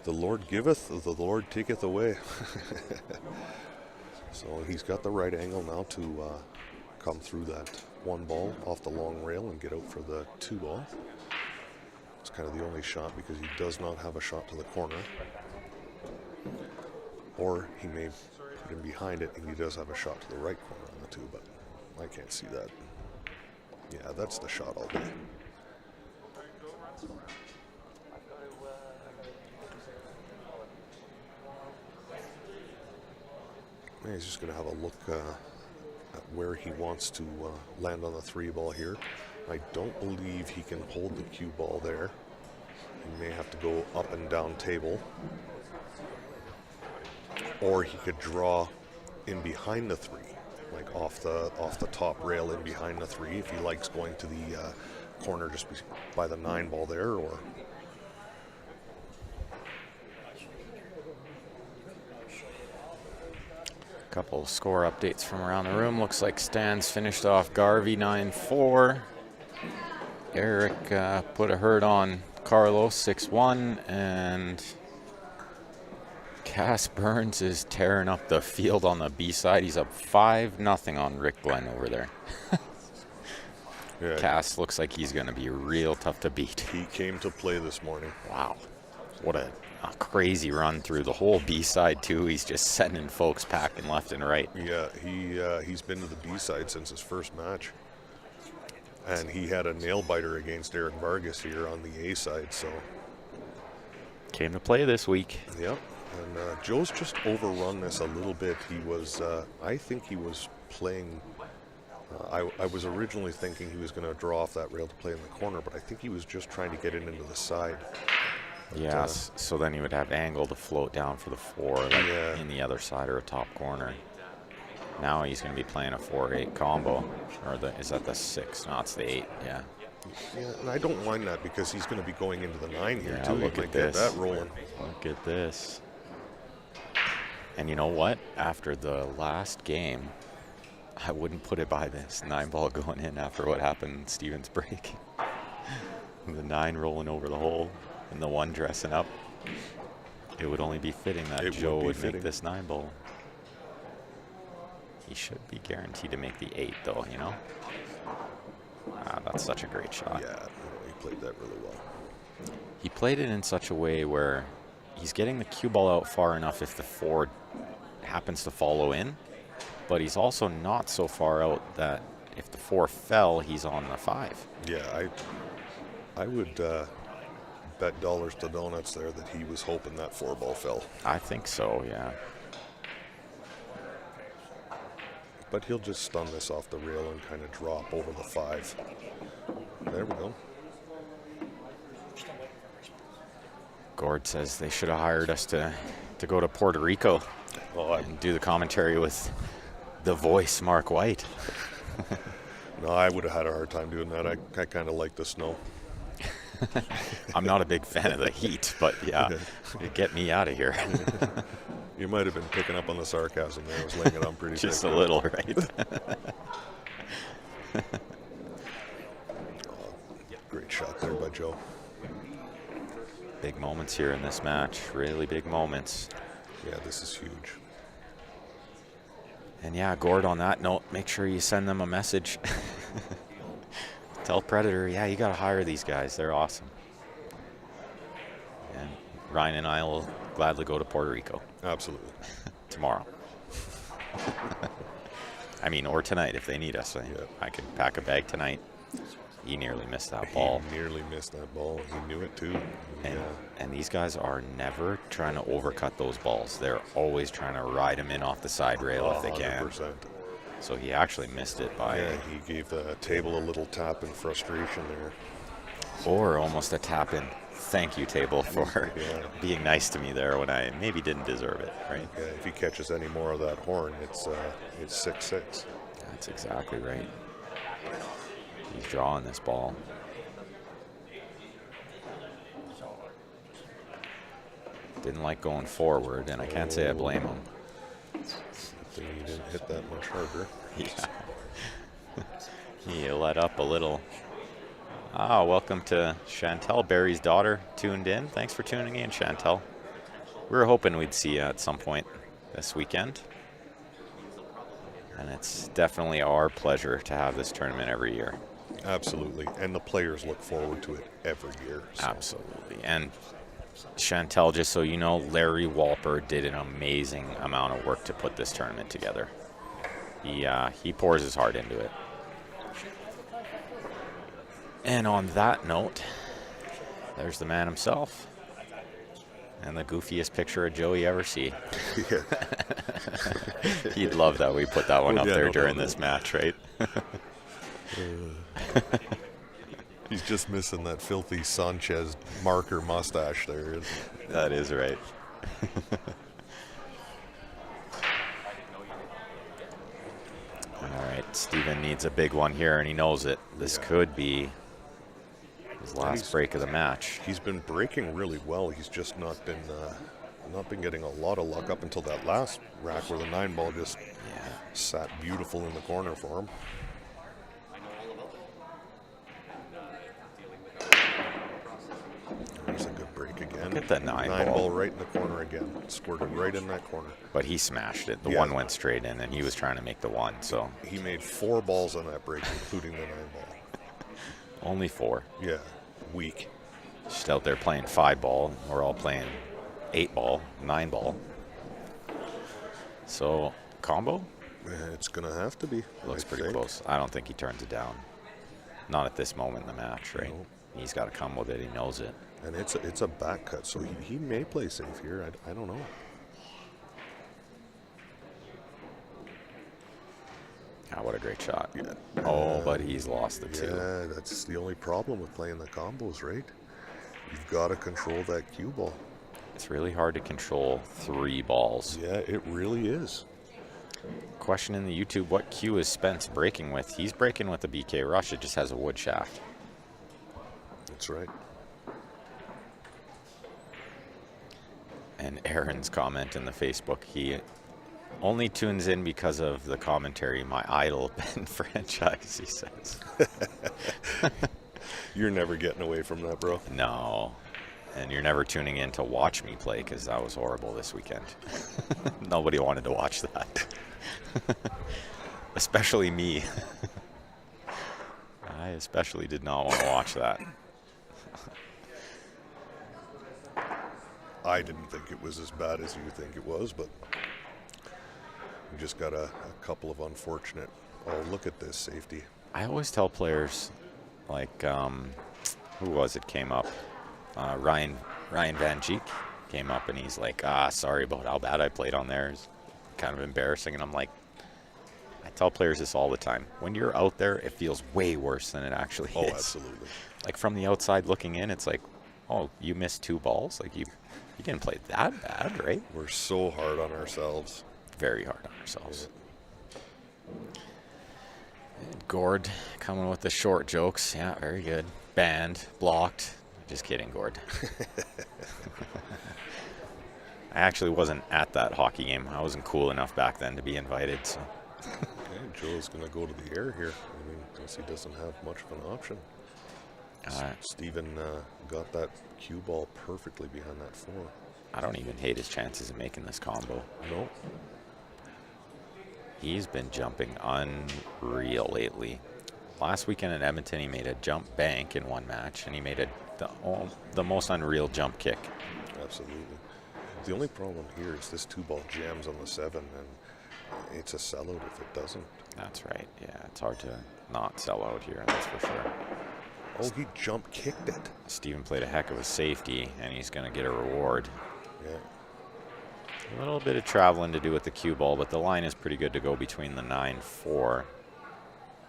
The Lord giveth, the Lord taketh away. So he's got the right angle now to come through that 1-ball off the long rail and get out for the 2-ball. It's kind of the only shot because he does not have a shot to the corner. Or he may put him behind it and he does have a shot to the right corner on the 2, but I can't see that. Yeah, that's the shot all day. He's just going to have a look at where he wants to land on the 3-ball here. I don't believe he can hold the cue ball there. He may have to go up and down table. Or he could draw in behind the 3, like off the top rail in behind the 3, if he likes going to the corner just by the 9-ball there, or... Couple score updates from around the room. Looks like Stan's finished off Garvey 9-4. Eric put a hurt on Carlos 6-1, and Cass Burns is tearing up the field on the B side. He's up 5-0 on Rick Glenn over there. Yeah. Cass looks like he's going to be real tough to beat. He came to play this morning. Wow. What a crazy run through the whole B-side, too. He's just sending folks packing left and right. Yeah, he's been to the B-side since his first match. And he had a nail-biter against Eric Vargas here on the A-side, so... Came to play this week. Yep. And Joe's just overrun this a little bit. He was, I think he was playing... I was originally thinking he was going to draw off that rail to play in the corner, but I think he was just trying to get it into the side. Yes, so then he would have angle to float down for the 4, like in the other side or a top corner. Now he's going to be playing a 4-8 combo. Or is that the 6? No, it's the 8, yeah. Yeah, and I don't mind that because he's going to be going into the 9 here, too. Look at this. Get that rolling. Look at this. And you know what? After the last game, I wouldn't put it by this 9-ball going in after what happened in Stevens' break. The 9 rolling over the hole and the 1 dressing up. It would only be fitting that Joe would make this 9-ball. He should be guaranteed to make the 8, though, you know? That's such a great shot. Yeah, he played that really well. He played it in such a way where he's getting the cue ball out far enough if the 4 happens to follow in, but he's also not so far out that if the 4 fell, he's on the 5. Yeah, I would bet dollars to donuts there that he was hoping that 4-ball fell. I think so, yeah. But he'll just stun this off the rail and kind of drop over the 5. There we go. Gord says they should have hired us to go to Puerto Rico and do the commentary with the voice, Mark White. No, I would have had a hard time doing that. I kind of like the snow. I'm not a big fan of the heat, but yeah, get me out of here. You might have been picking up on the sarcasm there. I was laying it on pretty Just thick. a little, right? Great shot there by Joe. Big moments here in this match. Really big moments. Yeah, this is huge. And yeah, Gord, on that note, make sure you send them a message. Tell Predator, yeah, you got to hire these guys. They're awesome. And Ryan and I will gladly go to Puerto Rico. Absolutely. Tomorrow. I mean, or tonight if they need us. I can pack a bag tonight. He nearly missed that ball. He nearly missed that ball. He knew it too. And these guys are never trying to overcut those balls. They're always trying to ride them in off the side rail if they can. 100%. So he actually missed it by... Yeah, he gave the table a little tap in frustration there. Or almost a tap in. Thank you, table, for being nice to me there when I maybe didn't deserve it, right? Yeah, if he catches any more of that horn, it's 6-6. That's exactly right. He's drawing this ball. Didn't like going forward, and I can't say I blame him. He didn't hit that much harder. Yeah. He let up a little. Welcome to Chantel, Barry's daughter, tuned in. Thanks for tuning in, Chantel. We were hoping we'd see you at some point this weekend. And it's definitely our pleasure to have this tournament every year. Absolutely. And the players look forward to it every year. So. Absolutely. And Chantel, just so you know, Larry Walper did an amazing amount of work to put this tournament together. He pours his heart into it. And on that note, there's the man himself. And the goofiest picture of Joe you ever see. Yeah. He'd love that we put that one up there during this match, right? He's just missing that filthy Sanchez marker mustache there. That is right. All right, Steven needs a big one here, and he knows it. This could be his last break of the match. He's been breaking really well. He's just not been getting a lot of luck up until that last rack where the 9-ball just sat beautiful in the corner for him. There's a good break again. Look at that 9-ball. 9-ball right in the corner again. Squirted right in that corner. But he smashed it. The 1 went straight in, and he was trying to make the 1. So he made 4 balls on that break, including the 9-ball. Only 4. Yeah, weak. Just out there playing 5 ball. We're all playing 8 ball, 9 ball. So, combo? It's going to have to be. Looks I pretty think. close. I don't think he turns it down. Not at this moment in the match, right? No. He's got to come with it. He knows it. And it's a back cut, so he may play safe here. I don't know. Ah, what a great shot. Yeah. Oh, but he's lost the 2. Yeah, that's the only problem with playing the combos, right? You've got to control that cue ball. It's really hard to control 3 balls. Yeah, it really is. Question in the YouTube, what cue is Spence breaking with? He's breaking with the BK Rush. It just has a wood shaft. That's right. And Aaron's comment in the Facebook, he only tunes in because of the commentary. My idol, Ben Franchise, he says. You're never getting away from that, bro. No. And you're never tuning in to watch me play because that was horrible this weekend. Nobody wanted to watch that. Especially me. I especially did not want to watch that. I didn't think it was as bad as you think it was, but we just got a couple of unfortunate. Oh, look at this safety. I always tell players, like, who was it came up? Ryan Van Geek came up and he's like, sorry about how bad I played on there. It's kind of embarrassing. And I'm like, I tell players this all the time. When you're out there, it feels way worse than it actually is. Oh, absolutely. Like from the outside looking in, it's like, oh, you missed 2 balls? Like you didn't play that bad, right? We're so hard on ourselves. Very hard on ourselves. And Gord coming with the short jokes. Yeah, very good. Banned, blocked. Just kidding, Gord. I actually wasn't at that hockey game. I wasn't cool enough back then to be invited. So. Okay, Joe's going to go to the air here. I mean, guess he doesn't have much of an option. Steven got that cue ball perfectly behind that 4. I don't even hate his chances of making this combo. No. He's been jumping unreal lately. Last weekend in Edmonton, he made a jump bank in one match, and he made the most unreal jump kick. Absolutely. The only problem here is this 2 ball jams on the 7, and it's a sellout if it doesn't. That's right. Yeah, it's hard to not sell out here, that's for sure. Oh, he jump kicked it. Steven played a heck of a safety, and he's going to get a reward. Yeah. A little bit of traveling to do with the cue ball, but the line is pretty good to go between the 9-4.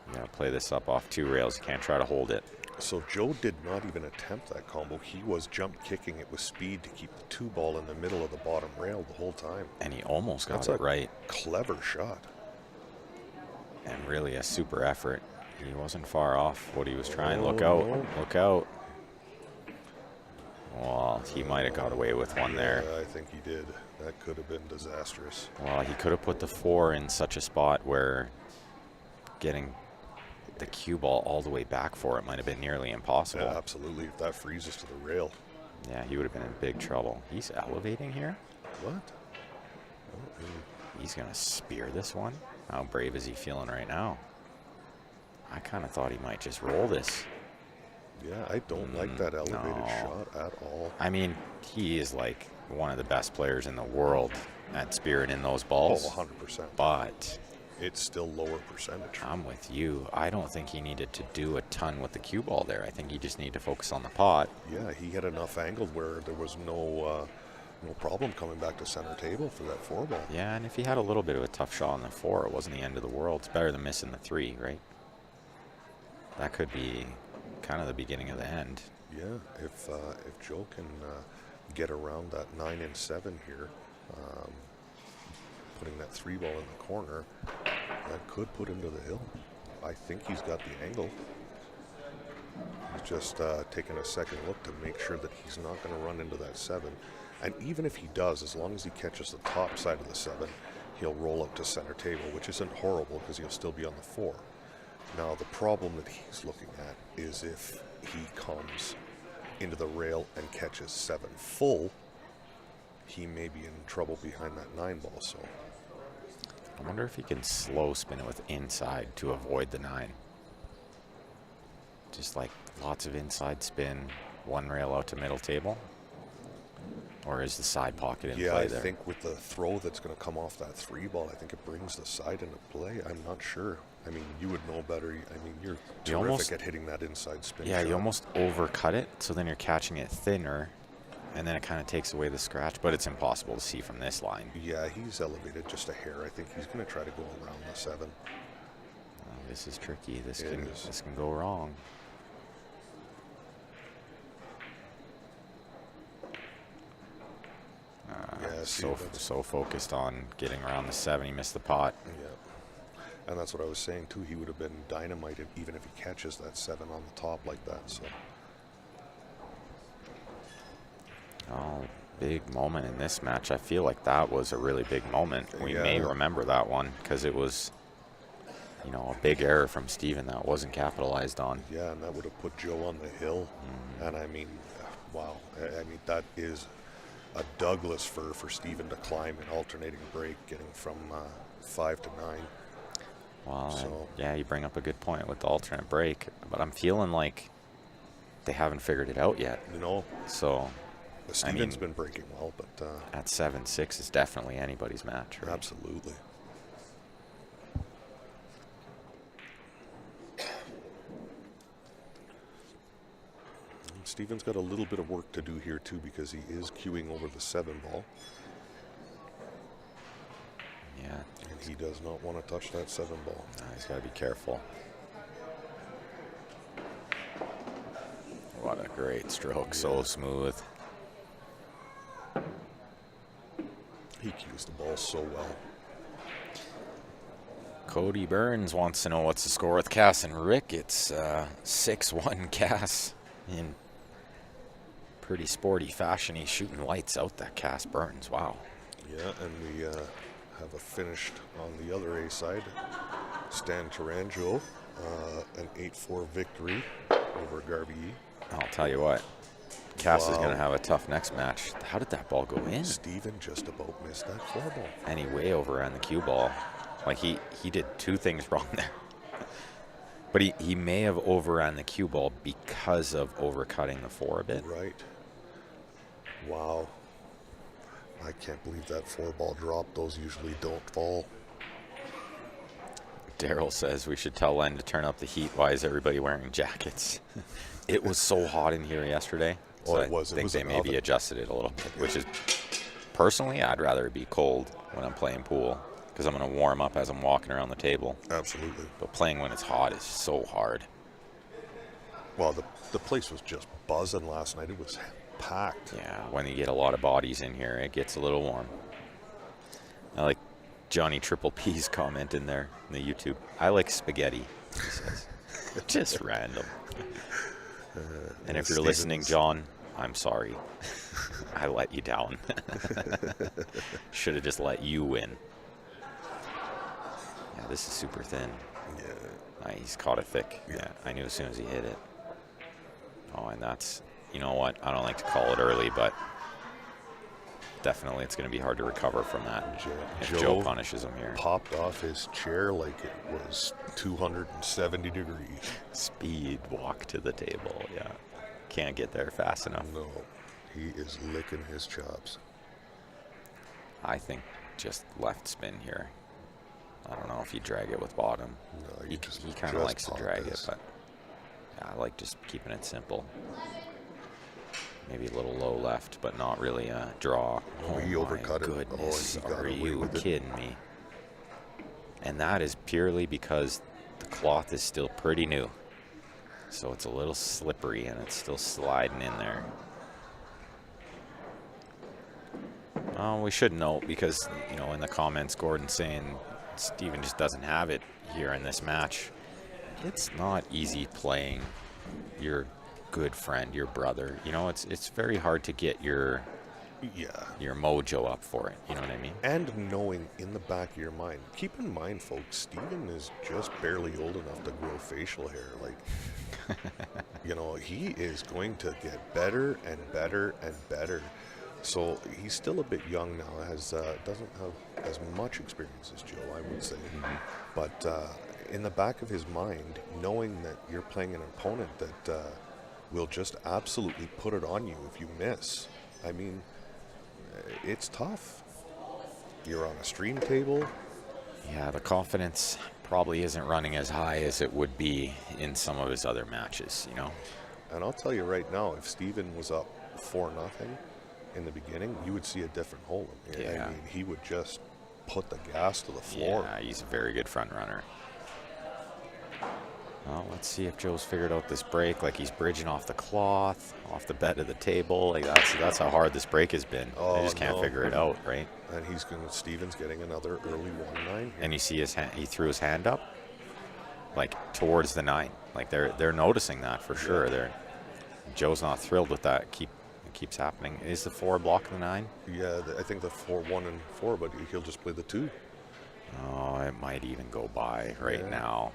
You got to play this up off 2 rails. You can't try to hold it. So Joe did not even attempt that combo. He was jump kicking it with speed to keep the 2 ball in the middle of the bottom rail the whole time. And he almost got That's it right. Clever shot. And really a super effort. He wasn't far off what he was trying. Look Oh, out. no. Look out. Well, he might have got away with one there. Yeah, I think he did. That could have been disastrous. Well, he could have put the 4 in such a spot where getting the cue ball all the way back for it might have been nearly impossible. Yeah, absolutely. If that freezes to the rail. Yeah, he would have been in big trouble. He's elevating here. What? He's going to spear this one. How brave is he feeling right now? I kind of thought he might just roll this. Yeah, I don't like that elevated no. shot at all. I mean, he is like one of the best players in the world at spearing in those balls. Oh, 100%. But it's still lower percentage. I'm with you. I don't think he needed to do a ton with the cue ball there. I think he just needed to focus on the pot. Yeah, he had enough angle where there was no problem coming back to center table for that 4 ball. Yeah, and if he had a little bit of a tough shot on the 4, it wasn't the end of the world. It's better than missing the 3, right? That could be kind of the beginning of the end. Yeah, if Joe can get around that 9 and 7 here, putting that 3 ball in the corner, that could put him to the hill. I think he's got the angle. He's just taking a second look to make sure that he's not going to run into that 7. And even if he does, as long as he catches the top side of the 7, he'll roll up to center table, which isn't horrible because he'll still be on the 4. Now, the problem that he's looking at is if he comes into the rail and catches 7 full, he may be in trouble behind that 9 ball. So I wonder if he can slow spin it with inside to avoid the 9. Just like lots of inside spin, one rail out to middle table? Or is the side pocket in play there? I think with the throw that's going to come off that 3 ball, I think it brings the side into play. I'm not sure. I mean, you would know better. I mean, you're terrific at hitting that inside spin Yeah, shot. you almost overcut it, so then you're catching it thinner, and then it kind of takes away the scratch, but it's impossible to see from this line. Yeah, he's elevated just a hair. I think he's going to try to go around the 7. Oh, this is tricky. This can go wrong. So focused on getting around the 7, he missed the pot. Yeah, and that's what I was saying too. He would have been dynamited even if he catches that 7 on the top like that. So, oh, big moment in this match. I feel like that was a really big moment. We may remember that one because it was, you know, a big error from Steven that wasn't capitalized on. Yeah, and that would have put Joe on the hill. And I mean, wow. I mean, that is a Douglas for Steven to climb an alternating break, getting from 5 to 9. Well, so, yeah, you bring up a good point with the alternate break, but I'm feeling like they haven't figured it out yet. You know, so Steven's been breaking well, but at 7-6 is definitely anybody's match. Right? Absolutely. Steven's got a little bit of work to do here too because he is queuing over the 7 ball. Yeah. And he does not want to touch that 7 ball. No, he's got to be careful. What a great stroke. Yeah. So smooth. He cues the ball so well. Cody Burns wants to know what's the score with Cass and Rick. It's 6-1 Cass in pretty sporty fashion. He's shooting lights out, that Cass Burns. Wow. Yeah, and we have a finished on the other A side. Stan Taranjo, an 8-4 victory over Garvey. I'll tell you what, Cass is going to have a tough next match. How did that ball go in? Steven just about missed that 4 ball. And he way overran the cue ball. Like he did 2 things wrong there. But he may have overran the cue ball because of overcutting the 4 a bit. Right. Wow. I can't believe that 4 ball dropped. Those usually don't fall. Daryl says we should tell Len to turn up the heat. Why is everybody wearing jackets? It was so hot in here yesterday. So it was. I think they maybe adjusted it a little bit, which is, personally, I'd rather it be cold when I'm playing pool because I'm going to warm up as I'm walking around the table. Absolutely. But playing when it's hot is so hard. Well, the place was just buzzing last night. It was packed. Yeah, when you get a lot of bodies in here, it gets a little warm. I like Johnny Triple P's comment in there in the YouTube. I like spaghetti, he says. Just random. And if you're listening, John, I'm sorry. I let you down. Should have just let you win. Yeah, this is super thin. Yeah. He's caught it thick. Yeah, I knew as soon as he hit it. Oh, and that's, you know what? I don't like to call it early, but definitely it's going to be hard to recover from that if Joe punishes him here. Popped off his chair like it was 270 degrees. Speed walk to the table, yeah. Can't get there fast enough. No, he is licking his chops. I think just left spin here. I don't know if you drag it with bottom. No, he kind of likes to drag it, but yeah, I like just keeping it simple. Maybe a little low left, but not really a draw. Oh, he overcut it. Goodness, are you kidding me? And that is purely because the cloth is still pretty new. So it's a little slippery and it's still sliding in there. We should note because, you know, in the comments, Gordon saying Steven just doesn't have it here in this match. It's not easy playing your good friend, your brother. You know, it's very hard to get your mojo up for it. You know what I mean? And knowing in the back of your mind, keep in mind, folks, Steven is just barely old enough to grow facial hair. Like, you know, he is going to get better and better and better. So he's still a bit young now, doesn't have as much experience as Joe, I would say. Mm-hmm. But in the back of his mind, knowing that you're playing an opponent that will just absolutely put it on you if you miss. I mean, it's tough. You're on a stream table. Yeah, the confidence probably isn't running as high as it would be in some of his other matches, you know? And I'll tell you right now, if Steven was up 4-0 in the beginning, you would see a different Holm. Yeah. I mean, he would just put the gas to the floor. Yeah, he's a very good front runner. Well, let's see if Joe's figured out this break. Like, he's bridging off the cloth, off the bed of the table. Like, that's how hard this break has been. Oh, They just can't figure it out, right? And Steven's getting another early 1-9. And you see his hand, he threw his hand up, like towards the 9. Like they're noticing that for sure. Joe's not thrilled with that. It keeps happening. Is the 4 blocking the 9? Yeah, I think the 4, 1, and 4, but he'll just play the 2. Oh, it might even go by right now.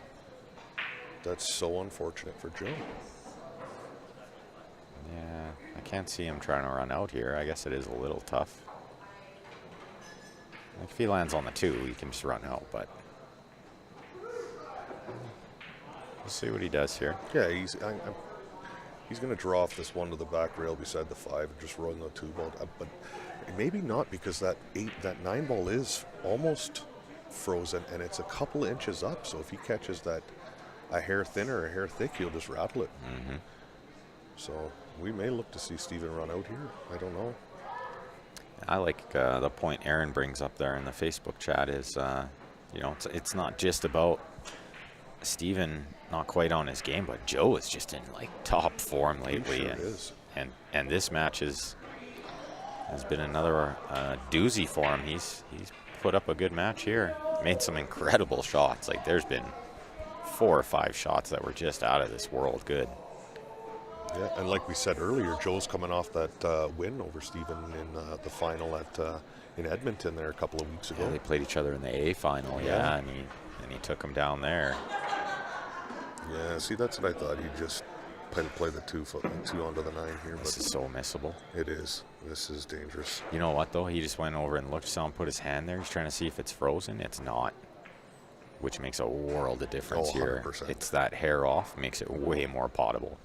That's so unfortunate for Joe. Yeah, I can't see him trying to run out here. I guess it is a little tough. Like if he lands on the 2, he can just run out, but we'll see what he does here. Yeah, he's going to draw off this one to the back rail beside the 5 and just run the 2 ball. But maybe not, because that 9 ball is almost frozen and it's a couple inches up. So if he catches that a hair thinner or a hair thick, he'll just rattle it. Mm-hmm. So we may look to see Steven run out here. I don't know. I like the point Aaron brings up there in the Facebook chat is, you know, it's not just about Steven not quite on his game, but Joe is just in like top form lately. He sure is. And this match has been another doozy for him. He's put up a good match here. Made some incredible shots. Like there's been 4 or 5 shots that were just out of this world good. Yeah, and like we said earlier, Joe's coming off that win over Steven in the final in Edmonton there a couple of weeks ago. Yeah, they played each other in the A final, and he took him down there. Yeah, see, that's what I thought. He'd just play the 2 onto the 9 here. This but is so missable. It is. This is dangerous. You know what, though? He just went over and looked, saw him put his hand there. He's trying to see if it's frozen. It's not, which makes a world of difference here. 100%. It's that hair off, makes it way more potable.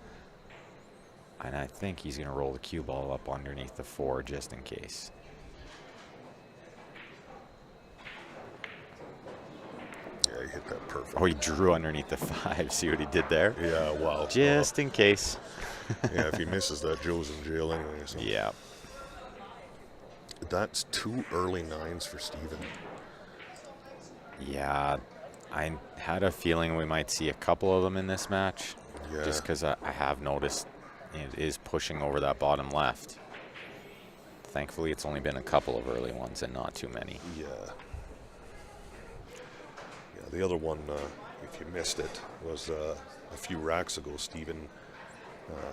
And I think he's going to roll the cue ball up underneath the 4 just in case. Yeah, he hit that perfect. Oh, he drew underneath the 5. See what he did there? Yeah, wow. Just in case. Yeah, if he misses that, Joe's in jail anyway. So. Yeah. That's 2 early 9s for Steven. Yeah, I had a feeling we might see a couple of them in this match. Yeah. Just because I have noticed it is pushing over that bottom left. Thankfully, it's only been a couple of early ones and not too many. Yeah. Yeah, the other one, if you missed it, was a few racks ago. Steven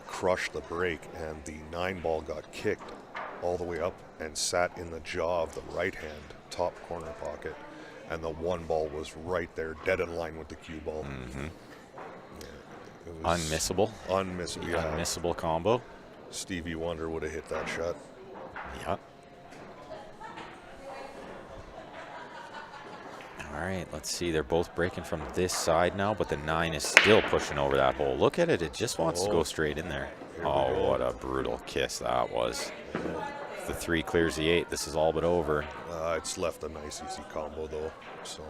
crushed the break, and the 9 ball got kicked all the way up and sat in the jaw of the right hand top corner pocket, and the 1 ball was right there, dead in line with the cue ball. Mm-hmm. Yeah, Unmissable. Unmissable. Yeah. Unmissable combo. Stevie Wonder would have hit that shot. Yeah. All right, let's see. They're both breaking from this side now, but the 9 is still pushing over that hole. Look at it. It just wants to go straight in there. Oh, what a brutal kiss that was. If the 3 clears the 8, this is all but over. It's left a nice, easy combo, though. So.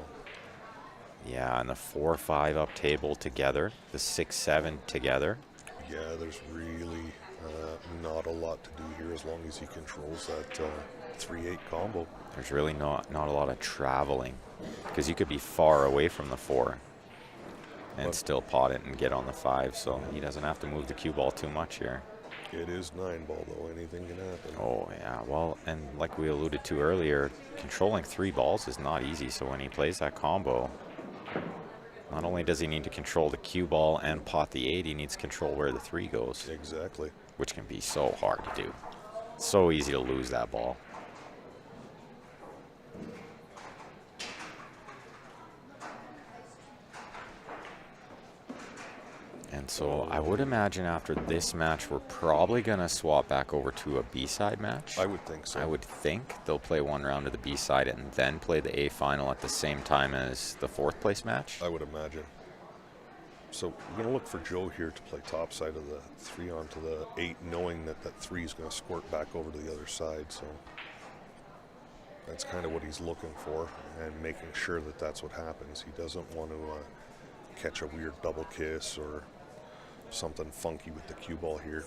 Yeah, and the 4-5 up table together, the 6-7 together. Yeah, there's really not a lot to do here as long as he controls that 3-8 combo. There's really not a lot of traveling, because you could be far away from the 4 and still pot it and get on the 5, so he doesn't have to move the cue ball too much here. It is 9 ball, though. Anything can happen. Oh, yeah. Well, and like we alluded to earlier, controlling 3 balls is not easy, so when he plays that combo, not only does he need to control the cue ball and pot the 8, he needs to control where the 3 goes. Exactly. Which can be so hard to do. So easy to lose that ball. And so I would imagine after this match, we're probably going to swap back over to a B-side match. I would think so. I would think they'll play one round of the B-side and then play the A final at the same time as the 4th place match. I would imagine. So we're going to look for Joe here to play top side of the 3 onto the 8, knowing that that 3 is going to squirt back over to the other side. So that's kind of what he's looking for, and making sure that that's what happens. He doesn't want to catch a weird double kiss or something funky with the cue ball here.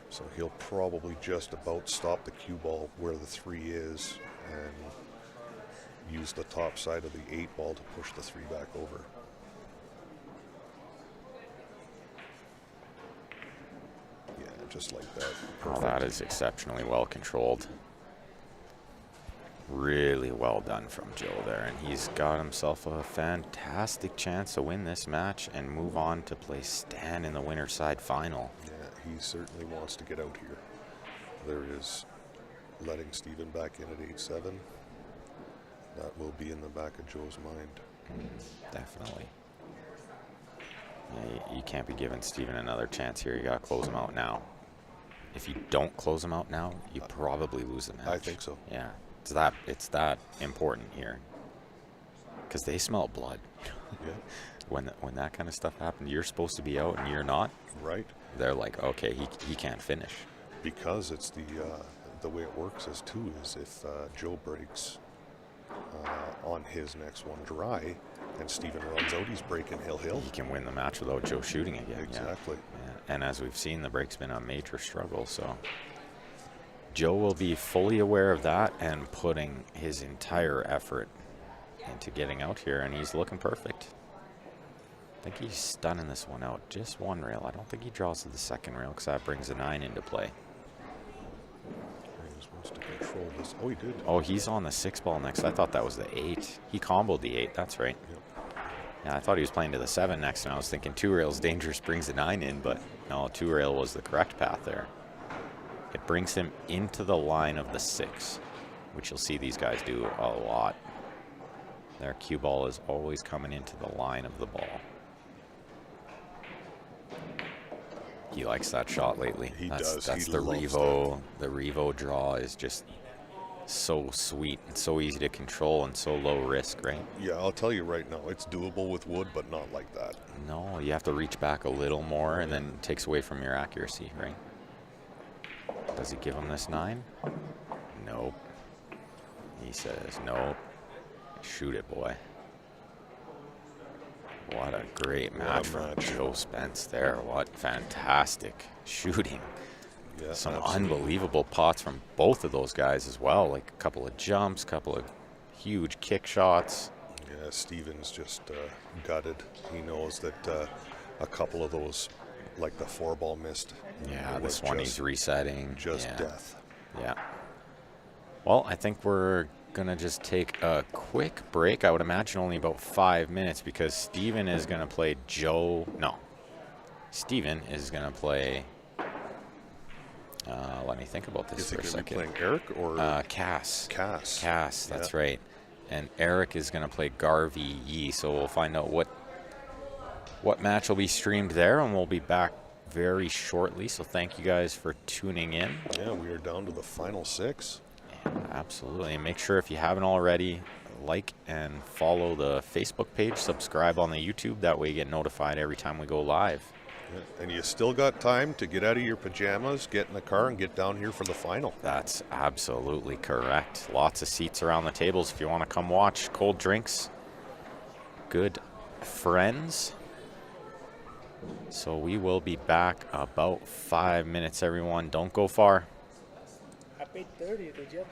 So he'll probably just about stop the cue ball where the 3 is and use the top side of the 8 ball to push the 3 back over. Yeah, just like that. Oh, that is exceptionally well controlled. Really well done from Joe there, and he's got himself a fantastic chance to win this match and move on to play Stan in the winner's side final. Yeah, he certainly wants to get out here. There is letting Steven back in at 8-7. That will be in the back of Joe's mind. Definitely. Yeah, you can't be giving Steven another chance here. You got to close him out now. If you don't close him out now, you probably lose the match. I think so. Yeah. It's that important here, because they smell blood. Yeah. When that kind of stuff happens, you're supposed to be out and you're not. Right. They're like, okay, he can't finish. Because it's the way it works is too is if Joe breaks on his next one dry and Steven runs out, he's breaking hill. He can win the match without Joe shooting again. Exactly. Yeah. And as we've seen, the break's been a major struggle. So Joe will be fully aware of that and putting his entire effort into getting out here, and he's looking perfect. I think he's stunning this one out. Just one rail. I don't think he draws to the second rail because that brings a 9 into play. He just wants to control this. Oh, he did. Oh, he's on the 6 ball next. I thought that was the 8. He comboed the 8. That's right. Yep. Yeah, I thought he was playing to the 7 next, and I was thinking 2 rails dangerous brings a 9 in, but no, 2 rail was the correct path there. It brings him into the line of the 6, which you'll see these guys do a lot. Their cue ball is always coming into the line of the ball. He likes that shot lately. He does. That's He the loves Revo. The Revo draw is just so sweet and so easy to control and so low risk, right? Yeah, I'll tell you right now, it's doable with wood, but not like that. No, you have to reach back a little more, and then it takes away from your accuracy, right? Does he give him this 9? Nope. He says nope. Shoot it, boy. What a great match from Joe Spence there. What fantastic shooting. Yeah, some absolutely. Unbelievable pots from both of those guys as well. Like a couple of jumps, couple of huge kick shots. Yeah, Steven's just gutted. He knows that a couple of those, like the 4 ball missed. Yeah, this one he's resetting. Just yeah. death. Yeah. Well, I think we're gonna just take a quick break. I would imagine only about 5 minutes, because Steven is gonna play Joe. No, Steven is gonna play. Let me think about this for a second. Is he going to be playing Eric or Cass? Cass, That's right. And Eric is going to play Garvey Yee. So we'll find out what match will be streamed there, and we'll be back very shortly. So thank you guys for tuning in. Yeah, we are down to the final 6. Yeah, absolutely. And make sure, if you haven't already, like and follow the Facebook page. Subscribe on the YouTube. That way you get notified every time we go live. Yeah, and you still got time to get out of your pajamas, get in the car, and get down here for the final. That's absolutely correct. Lots of seats around the tables if you want to come watch. Cold drinks. Good friends. So we will be back about 5 minutes, everyone. Don't go far. Happy 30th, Jim.